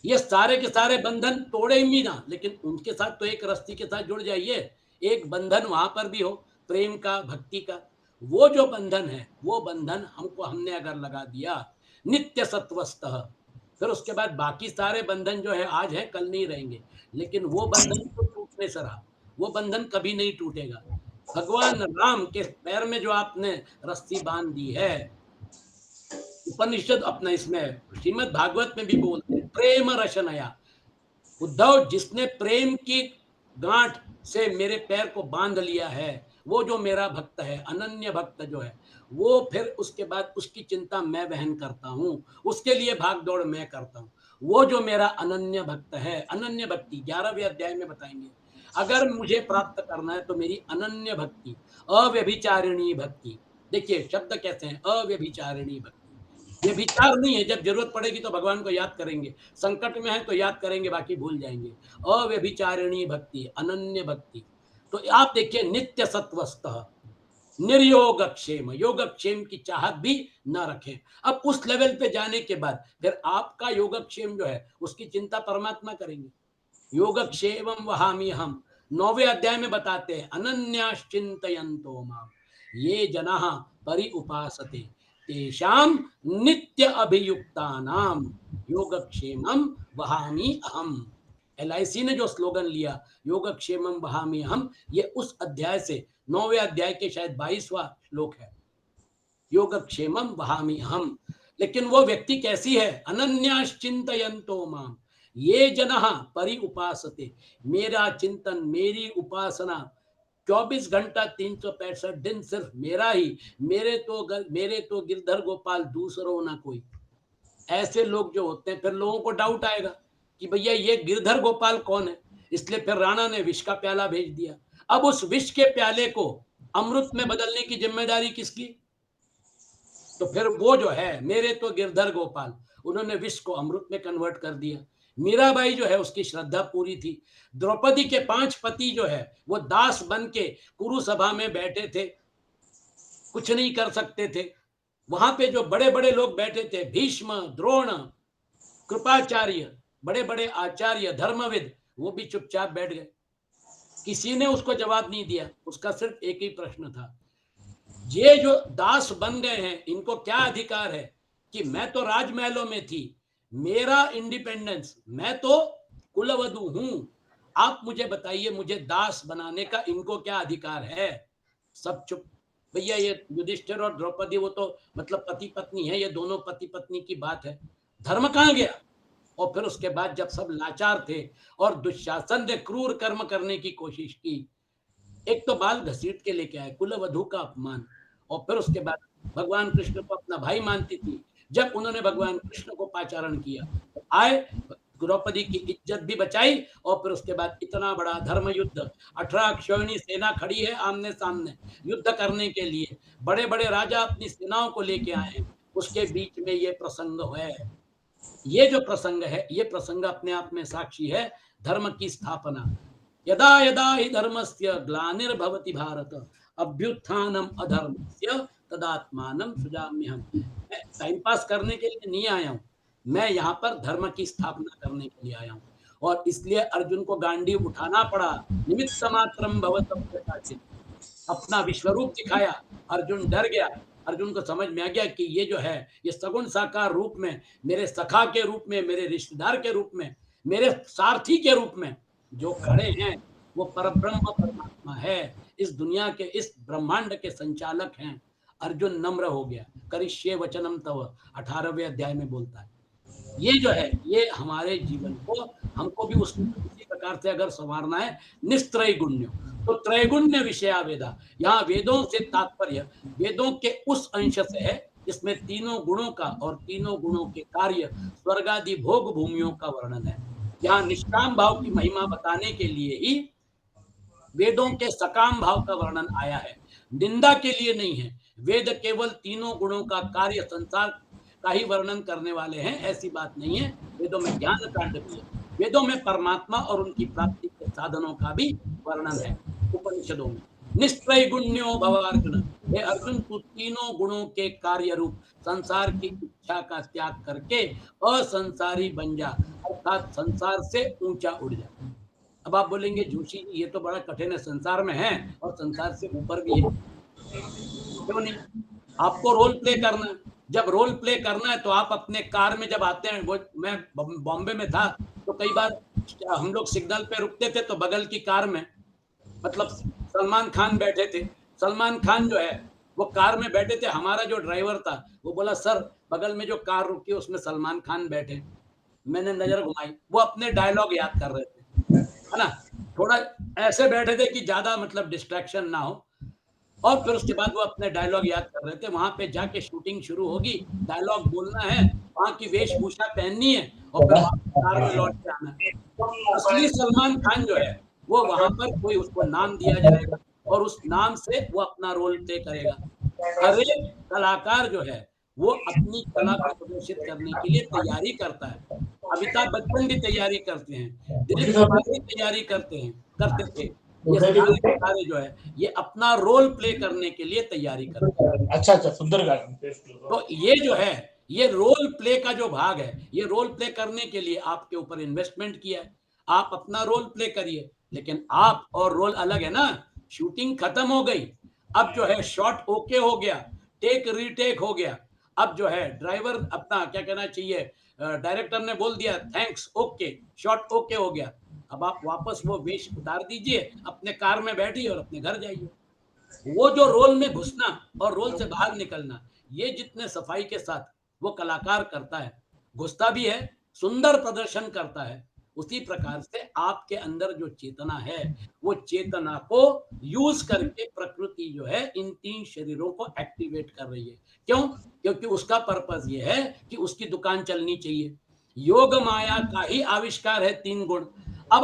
ये सारे के सारे बंधन तोड़े भी ना, लेकिन उनके साथ तो एक रस्सी के साथ जुड़ जाइए। एक बंधन वहां पर भी हो, प्रेम का, भक्ति का। वो जो बंधन है, वो बंधन हमने अगर लगा दिया नित्य सत्वस्थः, फिर उसके बाद बाकी सारे बंधन जो है आज है कल नहीं रहेंगे, लेकिन वो बंधन तो टूटने से रहा, वो बंधन कभी नहीं टूटेगा। भगवान राम के पैर में जो आपने रस्सी बांध दी है, उपनिषद अपना इसमें श्रीमद् भागवत में भी बोलते हैं प्रेम रशनया। उद्धव, जिसने प्रेम की गांठ से मेरे पैर को बांध लिया है, वो जो मेरा भक्त है, अनन्य भक्त जो है, वो फिर उसके बाद उसकी चिंता मैं वहन करता हूं, उसके लिए भाग दौड़ मैं करता हूं। वो जो मेरा अनन्य भक्त है, अनन्य भक्ति 11वें अध्याय में बताएंगे, अगर मुझे प्राप्त करना है तो मेरी अनन्य भक्ति, अव्यभिचारिणी भक्ति। देखिए शब्द कैसे हैं, अव्यभिचारिणी भक्ति। ये विचार नहीं है, जब जरूरत पड़ेगी तो भगवान को याद करेंगे, संकट में है तो याद करेंगे, बाकी भूल जाएंगे। अव्यभिचारिणी भक्ति, अनन्य भक्ति। तो आप देखिए नित्य सत्वस्थः, निर्योगक्षेम, योगक्षेम की चाहत भी न रखें। अब उस लेवल पे जाने के बाद फिर आपका योगक्षेम जो है उसकी चिंता परमात्मा करेंगे। योगक्षेमम वहामि हम 9वें अध्याय में बताते हैं, अनन्याश्चिन्तयन्तो माम ये जनाः परि उपासते तेषाम नित्य अभियुक्तानाम योगक्षेमम वहामि अहम। LIC ने जो स्लोगन लिया योगक्षेमम वहामि अहम, ये उस अध्याय से 9वें अध्याय के शायद 22वां श्लोक है, योगक्षेमम वहामि अहम। लेकिन वो व्यक्ति कैसी है, अनन्याश्चिन्तयन्तो माम ये जनः परि उपासते, मेरा चिंतन, मेरी उपासना 24 घंटा 365 दिन सिर्फ मेरा ही, मेरे तो गिरधर गोपाल दूसरो ना कोई। ऐसे लोग जो होते हैं, फिर लोगों को डाउट आएगा कि भैया ये गिरधर गोपाल कौन है, इसलिए फिर राणा ने विष का प्याला भेज दिया। अब उस विष के प्याले को अमृत में बदलने की जिम्मेदारी किसकी? तो फिर वो जो है मेरे तो गिरधर गोपाल, उन्होंने विष को अमृत में कन्वर्ट कर दिया। मीराबाई जो है उसकी श्रद्धा पूरी थी। द्रौपदी के 5 पति जो है वो दास बन के कुरु सभा में बैठे थे, कुछ नहीं कर सकते थे। वहां पे जो बड़े बड़े लोग बैठे थे, भीष्म, द्रोण, कृपाचार्य, बड़े बड़े आचार्य, धर्मविद, वो भी चुपचाप बैठ गए। किसी ने उसको जवाब नहीं दिया। उसका सिर्फ एक ही प्रश्न था, ये जो दास बन गए हैं इनको क्या अधिकार है कि मैं तो राजमहलों में थी, मेरा इंडिपेंडेंस, मैं तो कुलवधु हूं, आप मुझे बताइए मुझे दास बनाने का इनको क्या अधिकार है? सब चुप। भैया ये युधिष्ठिर और द्रौपदी वो तो मतलब पति पत्नी है, ये दोनों पति पत्नी की बात है, धर्म कहां गया? और फिर उसके बाद जब सब लाचार थे और दुशासन ने क्रूर कर्म करने की कोशिश की, एक तो बाल घसीट के लेके आए, कुलवधु का अपमान, और फिर उसके बाद भगवान कृष्ण को अपना भाई मानती थी, जब उन्होंने भगवान कृष्ण को पाचारण किया तो आए, द्रौपदी की इज्जत भी बचाई, और फिर उसके बाद इतना बड़ा धर्म युद्ध, 18 अक्षौहिणी सेना खड़ी है आमने सामने युद्ध करने के लिए, बड़े बड़े राजा अपनी सेनाओं को लेके आए हैं, उसके बीच में ये प्रसंग है। ये जो प्रसंग है, ये प्रसंग अपने आप में साक्षी है धर्म की स्थापना। यदा यदा हि धर्मस्य ग्लानिर्भवति भारत अभ्युत्थानम अधर्मस्य तदात्मानं सृजाम्यहम्। मैं टाइम पास करने के लिए नहीं आया हूँ, मैं यहाँ पर धर्म की स्थापना करने के लिए आया हूँ। और इसलिए अर्जुन को गांडीव उठाना पड़ा, निमित्त मात्रम भवतः कदाचित्, अपना विश्वरूप दिखाया। अर्जुन डर गया, अर्जुन को समझ में आ गया कि ये जो है ये सगुण साकार रूप में, मेरे सखा के रूप में, मेरे रिश्तेदार के रूप में, मेरे सारथी के रूप में जो खड़े हैं वो परब्रह्म परमात्मा है, इस दुनिया के, इस ब्रह्मांड के संचालक हैं। अर्जुन नम्र हो गया, करिष्ये वचनम तव 18वें अध्याय में बोलता है। ये जो है ये हमारे जीवन को, हमको भी उसी प्रकार से अगर संवारना है, निस्त्रैगुण्य, तो त्रैगुण्य विषया वेदा, यहाँ वेदों से तात्पर्य वेदों के उस अंश से है जिसमें तीनों गुणों का और तीनों गुणों के कार्य स्वर्गादि भोग भूमियों का वर्णन है। यहाँ निष्काम भाव की महिमा बताने के लिए ही वेदों के सकाम भाव का वर्णन आया है, निंदा के लिए नहीं है। वेद केवल तीनों गुणों का कार्य संसार का ही वर्णन करने वाले हैं, ऐसी बात नहीं है। वेदों में ज्ञान कांड भी है, वेदों में परमात्मा और उनकी प्राप्ति के साधनों का भी वर्णन है उपनिषदों में। निस्त्रैगुण्यो भव अर्जुन, हे अर्जुन तू तीनों गुणों के कार्य रूप संसार की इच्छा का त्याग करके असंसारी बन जा, अर्थात संसार से ऊंचा उड़ जाए। अब आप बोलेंगे जोशी जी ये तो बड़ा कठिन है, संसार में है और संसार से ऊपर भी है, क्यों नहीं? आपको रोल प्ले करना है। जब रोल प्ले करना है तो आप अपने कार में जब आते हैं, वो मैं बॉम्बे में था तो कई बार हम लोग सिग्नल पे रुकते थे तो बगल की कार में मतलब सलमान खान बैठे थे। सलमान खान जो है वो कार में बैठे थे, हमारा जो ड्राइवर था वो बोला सर बगल में जो कार रुकी है उसमें सलमान खान बैठे। मैंने नजर घुमाई, वो अपने डायलॉग याद कर रहे थे, है ना? थोड़ा ऐसे बैठे थे कि ज्यादा मतलब डिस्ट्रैक्शन ना हो, और फिर उसके बाद वो अपने डायलॉग याद कर रहे थे। वहां पे जाके शूटिंग शुरू होगी, डायलॉग बोलना है, वहां की वेशभूषा पहननी है और फिर वापस कार में लौट के आना है। असली सलमान खान जो है वो वहां पर कोई उसको नाम दिया जाएगा और उस नाम से वो अपना रोल प्ले करेगा। हर एक कलाकार जो है वो अपनी कला को प्रदर्शित करने के लिए तैयारी करता है। अमिताभ बच्चन भी तैयारी करते हैं, दिलीप कुमार भी तैयारी करते थे। ये सारे के सारे जो है ये अपना रोल प्ले करने के लिए तैयारी करते हैं। अच्छा अच्छा, सुंदर गार्डन। तो ये जो है ये रोल प्ले का जो भाग है, ये रोल प्ले करने के लिए आपके ऊपर इन्वेस्टमेंट किया है। आप अपना रोल प्ले करिए, लेकिन आप और रोल अलग है ना। शूटिंग खत्म हो गई, अब जो है शॉट ओके हो गया, टेक रीटेक हो गया। अब जो है ड्राइवर अपना क्या कहना चाहिए, डायरेक्टर ने बोल दिया थैंक्स ओके, शॉट ओके हो गया। अब आप वापस वो वेश उतार दीजिए, अपने कार में बैठिए और अपने घर जाइए। वो जो रोल में घुसना और रोल से बाहर निकलना, ये जितने सफाई के साथ वो कलाकार करता है, घुसता भी है, सुंदर प्रदर्शन करता है, उसी प्रकार से आपके अंदर जो चेतना है वो चेतना को यूज करके प्रकृति जो है इन तीन शरीरों को एक्टिवेट कर रही है। क्यों? क्योंकि उसका पर्पस ये है कि उसकी दुकान चलनी चाहिए। योग माया का ही आविष्कार है तीन गुण। अब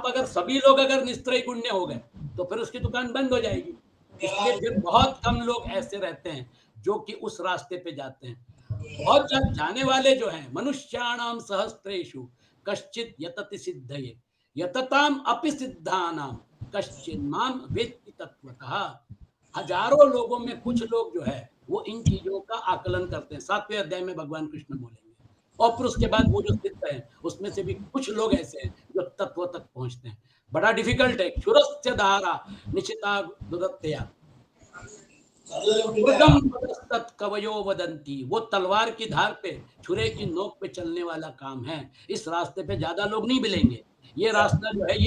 अगर सभी लोग अगर निस्त्रय गुण्य हो गए तो फिर उसकी दुकान बंद हो जाएगी। इसलिए फिर बहुत कम लोग ऐसे रहते हैं जो कि उस रास्ते पे जाते हैं। बहुत जाने वाले जो हैं, मनुष्याणाम सहस्त्रेषु कश्चित यतति सिद्धये यतताम अपि सिद्धानाम कश्चिन माम वेत्ति तत्वतः। हजारों लोगों में कुछ लोग जो है वो इन चीजों का आकलन करते हैं। 7वें अध्याय में भगवान कृष्ण बोलेंगे। और फिर उसके बाद वो जो सिद्ध है उसमें से भी कुछ लोग ऐसे हैं जो तत्व तक पहुंचते हैं। बड़ा डिफिकल्ट है। क्षुरस्य धारा निशिता दुरत्या मृगम पदस्तत् कवयो वदंती। वो तलवार की धार पे, छुरे की नोक पे चलने वाला काम है। इस रास्ते पे ज्यादा लोग नहीं मिलेंगे। ये रास्ता जो है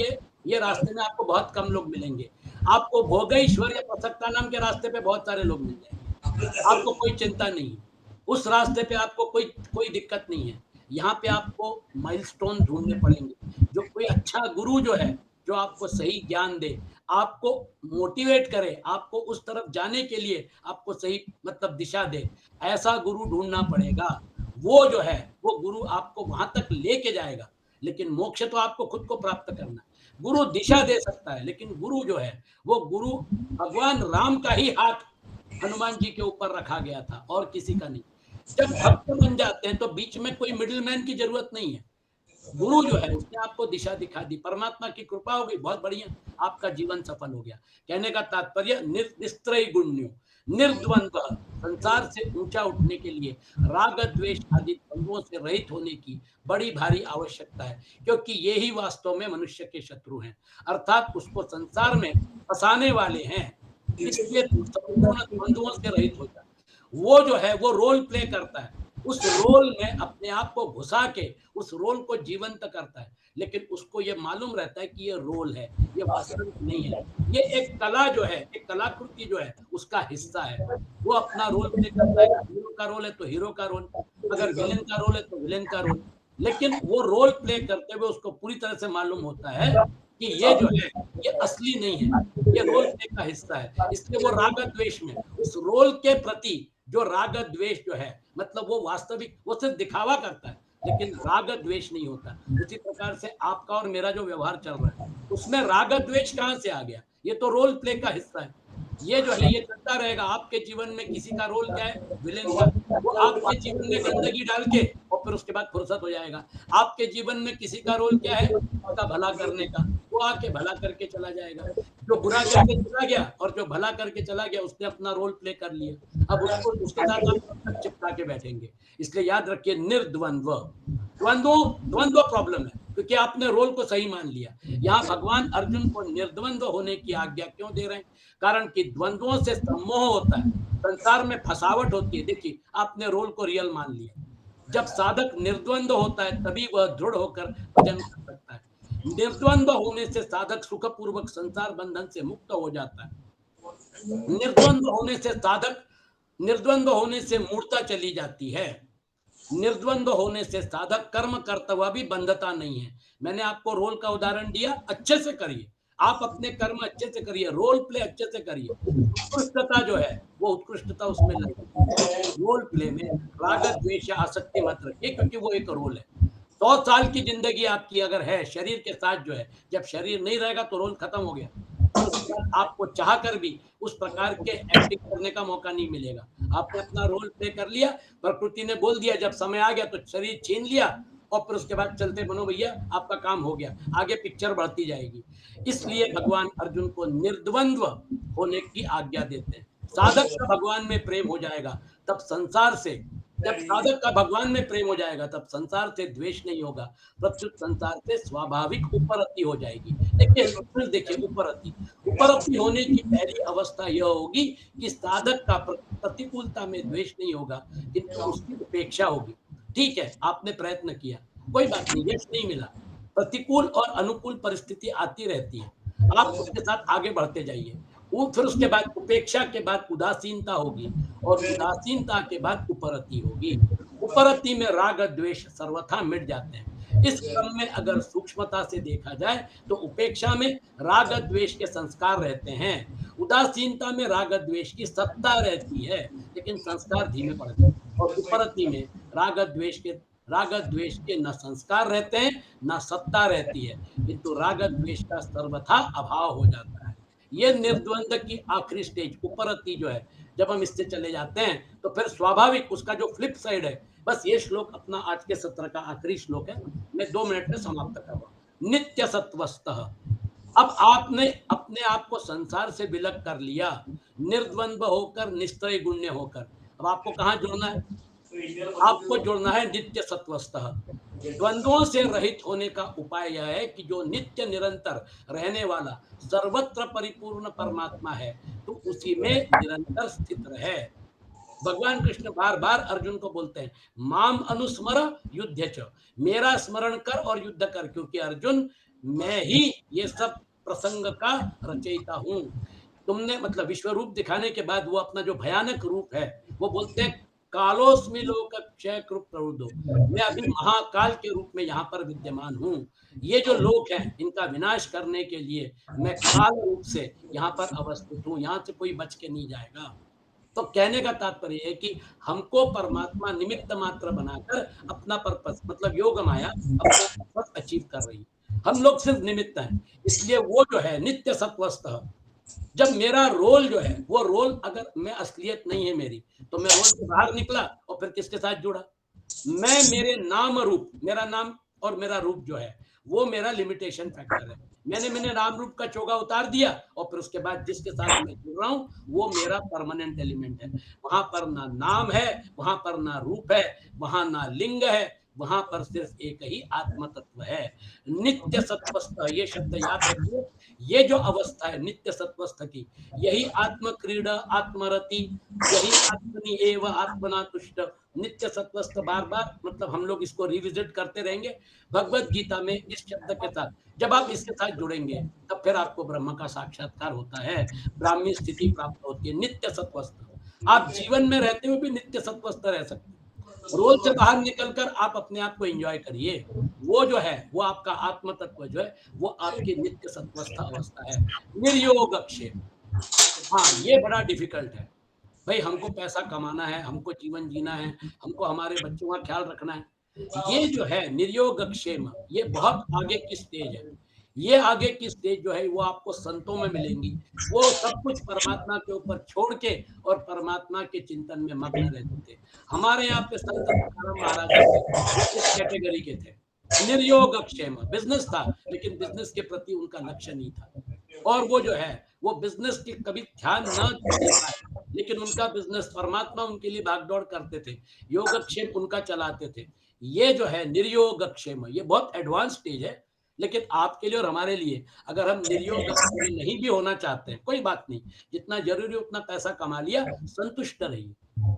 ये रास्ते में आपको बहुत कम लोग मिलेंगे। आपको भोगैश्वर्य प्रसक्ता नाम के रास्ते पे बहुत सारे लोग मिल जाएंगे, आपको कोई चिंता नहीं है। उस रास्ते पे आपको कोई कोई दिक्कत नहीं है। यहाँ पे आपको माइलस्टोन ढूंढने पड़ेंगे। जो कोई अच्छा गुरु जो है जो आपको सही ज्ञान दे, आपको मोटिवेट करे, आपको उस तरफ जाने के लिए आपको सही मतलब दिशा दे, ऐसा गुरु ढूंढना पड़ेगा। वो जो है वो गुरु आपको वहां तक लेके जाएगा। लेकिन मोक्ष तो आपको खुद को प्राप्त करना है। गुरु दिशा दे सकता है, लेकिन गुरु जो है वो गुरु भगवान राम का ही हाथ हनुमान जी के ऊपर रखा गया था और किसी का नहीं। जब भक्त बन जाते हैं तो बीच में कोई मिडिल मैन की जरूरत नहीं है। गुरु जो है उसने आपको दिशा दिखा दी, परमात्मा की कृपा हो गई, बहुत बढ़िया, आपका जीवन सफल हो गया। कहने का तात्पर्य निस्त्रय गुण्यो निर्द्वंद्व, संसार से ऊंचा उठने के लिए राग द्वेष आदि द्वंद्वों से रहित होने की बड़ी भारी आवश्यकता है। क्योंकि ये ही वास्तव में मनुष्य के शत्रु हैं, अर्थात उसको संसार में फंसाने वाले हैं। इसलिए संपूर्ण द्वंद्वों से रहित हो जाए। वो जो है वो रोल प्ले करता है, उस रोल में अपने आप को घुसा के उस रोल को जीवंत करता है। लेकिन उसको ये मालूम रहता है कि ये रोल है, ये वास्तविक नहीं है। ये एक कला जो है, एक कलाकृति जो है उसका हिस्सा है। वो अपना रोल प्ले करता है। हीरो का रोल है तो हीरो का रोल, अगर विलेन का रोल है तो विलेन का रोल। लेकिन वो रोल प्ले करते हुए उसको पूरी तरह से मालूम होता है कि ये जो है ये असली नहीं है, ये रोल प्ले का हिस्सा है। इसलिए वो राग द्वेष में उस रोल के प्रति जो राग द्वेष जो है मतलब वो वास्तविक, वो सिर्फ दिखावा करता है लेकिन राग द्वेष नहीं होता। उसी प्रकार से आपका और मेरा जो व्यवहार चल रहा है उसमें राग द्वेष कहां से आ गया? ये तो रोल प्ले का हिस्सा है। ये जो है ये चलता रहेगा। आपके जीवन में किसी का रोल क्या है? विलेन का। वो आपके जीवन में गंदगी डाल के और फिर उसके बाद फुर्सत हो जाएगा। आपके जीवन में किसी का रोल क्या है? आपका भला करने का। वो आके भला करके चला जाएगा। जो बुरा करके चला गया और जो भला करके चला गया उसने अपना रोल प्ले कर लिया। अब उसको उसके साथ आप कब तक चिपका के बैठेंगे? इसलिए याद रखिए निर्द्वंद्व, द्वंद्व प्रॉब्लम है, क्योंकि आपने रोल को सही मान लिया। यहाँ भगवान अर्जुन को निर्द्वंद्व होने की आज्ञा क्यों दे रहे हैं? कारण कि द्वंद्वों से सम्मोह होता है, संसार में फसावट होती है। देखिए, आपने रोल को रियल मान लिया। जब साधक निर्द्वंद्व होता है तभी वह दृढ़ होकर भजन कर सकता है। निर्द्वंद्व होने से साधक सुखपूर्वक संसार बंधन से मुक्त हो जाता है। निर्द्वंद्व होने से साधक, निर्द्वंद्व होने से मूर्ता चली जाती है। निर्द्वंद्व होने से साधक कर्म करता हुआ भी बंधता नहीं है। मैंने आपको रोल का उदाहरण दिया, अच्छे से करिए, आप अपने कर्म अच्छे से करिए, रोल प्ले अच्छे से करिए, उत्कृष्टता जो है वो उत्कृष्टता उसमें लाइए। लेकिन रोल प्ले में राग द्वेष या आसक्ति मत रखिए, क्योंकि वो एक रोल है। 100 साल की जिंदगी आपकी अगर है शरीर के साथ जो है, जब शरीर नहीं रहेगा तो रोल खत्म हो गया, और उसके बाद आपको चाह कर भी उस प्रकार के एक्टिंग करने का मौका नहीं मिलेगा। आपने अपना रोल प्ले कर लिया, प्रकृति ने बोल दिया, जब समय आ गया तो शरीर छीन लिया, और फिर उसके बाद चलते बनो भैया, आपका काम हो गया, आगे पिक्चर बढ़ती जाएगी। इसलिए भगवान अर्जुन को निर्द्वंद्व होने की आज्ञा देते हैं। साधक का भगवान में प्रेम हो जाएगा, तब संसार से, जब साधक का भगवान में प्रेम हो जाएगा तब संसार से द्वेष नहीं होगा, प्रत्युत संसार से स्वाभाविक उपरति हो जाएगी। देखिए, फिर देखिए, उपरति, उपरति होने की पहली अवस्था यह होगी कि साधक का प्रतिकूलता में द्वेष नहीं होगा, किंतु उसकी उपेक्षा होगी। ठीक है, आपने प्रयत्न किया, कोई बात नहीं, यश नहीं मिला, प्रतिकूल और अनुकूल परिस्थिति आती रहती है, आप उसके साथ आगे बढ़ते जाइए। वो फिर उसके बाद उपेक्षा के बाद उदासीनता होगी, और उदासीनता के बाद उपरति होगी। उपरति में राग द्वेष सर्वथा मिट जाते हैं। इस क्रम में अगर सूक्ष्मता से देखा जाए तो उपेक्षा में राग द्वेष के संस्कार रहते हैं, उदासीनता में राग द्वेष की सत्ता रहती है, लेकिन संस्कार धीमे पड़ जाते हैं। और उपरति में राग द्वेष के न संस्कार रहते हैं, न सत्ता रहती है, किंतु राग द्वेष का सर्वथा अभाव हो जाता है। ये निर्द्वंद की आखिरी स्टेज उपरति जो है, जब हम इससे चले जाते हैं तो फिर स्वाभाविक उसका जो फ्लिप साइड है, बस ये श्लोक अपना आज के सत्र का आखिरी श्लोक है, मैं 2 मिनट में समाप्त कर रहा हूं। नित्य सत्वस्तः, अब आपने अपने आप को संसार से विलग कर लिया, निर्द्वंद्व होकर, निस्त्रय गुण्य होकर। अब आपको कहाँ जुड़ना है? आपको जुड़ना है नित्य सत्वस्तः। द्वंद्वों से रहित होने का उपाय यह है कि जो नित्य निरंतर रहने वाला सर्वत्र परिपूर्ण परमात्मा है, तो उसी में निरंतर स्थित रहे। भगवान कृष्ण बार बार अर्जुन को बोलते हैं, माम अनुस्मर युद्ध च, मेरा स्मरण कर और युद्ध कर, क्योंकि अर्जुन, मैं ही ये सब प्रसंग का रचयिता हूं। तुमने, मतलब विश्व रूप दिखाने के बाद वो अपना जो भयानक रूप है, वो बोलते हैं, कालोस्मि लोक क्षय कृप प्रवृद्धो, मैं अभी महाकाल के रूप में यहाँ पर विद्यमान हूँ। ये जो लोक हैं, इनका विनाश करने के लिए मैं काल रूप से यहाँ पर अवस्थित हूँ, यहाँ से कोई बच के नहीं जाएगा। तो कहने का तात्पर्य है कि हमको परमात्मा निमित्त मात्र बनाकर अपना पर्पस, मतलब योग माया अपना पर्पस अचीव कर रही है, हम लोग सिर्फ निमित्त हैं। इसलिए वो जो है नित्य सत्वस्थ, जब मेरा रोल जो है, वो रोल अगर मैं असलियत नहीं है मेरी, तो मैं रोल से बाहर निकला और फिर किसके साथ जुड़ा? मैं, मेरे नाम रूप, मेरा नाम और मेरा रूप जो है, वो मेरा लिमिटेशन फैक्टर है। मैंने नाम रूप का चोगा उतार दिया, और फिर उसके बाद जिसके साथ मैं जुड़ रहा हूँ वो मेरा परमानेंट एलिमेंट है। वहां पर ना नाम है, वहां पर ना रूप है, वहां ना लिंग है, वहां पर सिर्फ एक ही आत्म तत्व है। नित्य सत्वस्थ, ये शब्द याद रखिए। ये जो अवस्था है नित्य सत्वस्थ की, यही आत्म क्रीड़ा, आत्मरति, यही आत्मनि एव आत्मना तुष्ट, नित्य सत्वस्थ। बार बार, मतलब हम लोग इसको रिविजिट करते रहेंगे भगवत गीता में इस शब्द के साथ। जब आप इसके साथ जुड़ेंगे तब फिर आपको ब्रह्म का साक्षात्कार होता है, ब्राह्मी स्थिति प्राप्त होती है। नित्य सत्वस्थ, आप जीवन में रहते हुए भी नित्य सत्वस्थ रह सकते हैं। रोल से बाहर निकलकर आप अपने आप को एंजॉय करिए, वो जो है, वो आपका आत्म तत्व जो है, वो आपकी नित्य सत्वस्थ अवस्था है। निर्योग क्षेम, हाँ, ये बड़ा डिफिकल्ट है भाई। हमको पैसा कमाना है, हमको जीवन जीना है, हमको हमारे बच्चों का ख्याल रखना है, ये जो है निर्योग क्षेम, ये बहुत आगे की स्टेज है। ये आगे की स्टेज जो है वो आपको संतों में मिलेंगी, वो सब कुछ परमात्मा के ऊपर छोड़ के और परमात्मा के चिंतन में मग्न रहते थे। हमारे यहाँ पे संत तुकाराम महाराज जो थे, वो इस कैटेगरी के थे। निर्योग क्षेम, बिजनेस था, लेकिन बिजनेस के प्रति उनका लक्ष्य नहीं था, और वो जो है, वो बिजनेस की कभी ध्यान न दे पाए, लेकिन उनका बिजनेस, परमात्मा उनके लिए भागदौड़ करते थे, योगक्षेम उनका चलाते थे। ये जो है निर्योग क्षेम, ये बहुत एडवांस स्टेज है, लेकिन आपके लिए और हमारे लिए, अगर हम निर्योग क्षेम नहीं भी होना चाहते हैं, कोई बात नहीं, जितना जरूरी उतना पैसा कमा लिया, संतुष्ट रहिए।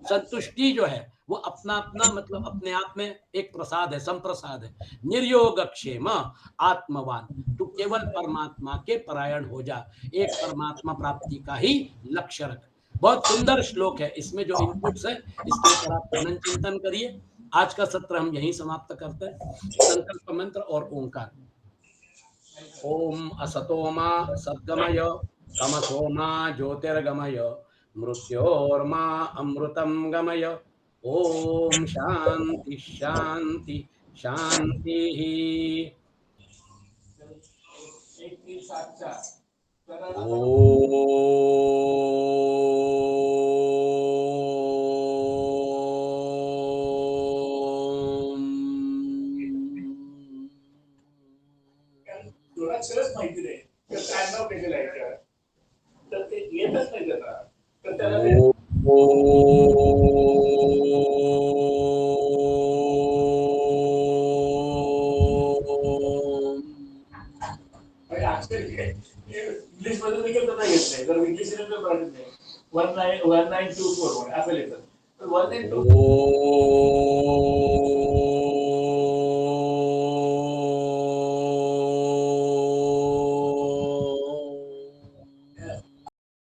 संतुष्टि जो है वो अपना अपना मतलब अपने आप में एक प्रसाद है, संप्रसाद है। निर्योग क्षेम आत्मवान, तू केवल परमात्मा के परायण हो जा, एक परमात्मा प्राप्ति का ही लक्ष्य रख। बहुत सुंदर श्लोक है, इसमें जो इनपुट्स है इसके ऊपर आप मनन चिंतन करिए। आज का सत्र हम यहीं समाप्त करते हैं। संकल्प मंत्र और ओंकार। ओम असतो मा सद्गमय, तमसो मा ज्योतिर्गमय, मृत्योर्मा अमृतं गमय। ओम शांति शांति शांति। तुला खरंच माहिती नाही तर काय नाव केलेलं आहे का तर ते येतच नाही त्याला तर त्याला ते म्हणजे आजकाल इंग्लिश मध्ये देखील त्यांना येत नाही जर इंग्लिश सिलेबस मराठीत नाही 1924 असं लिहितात तर 1924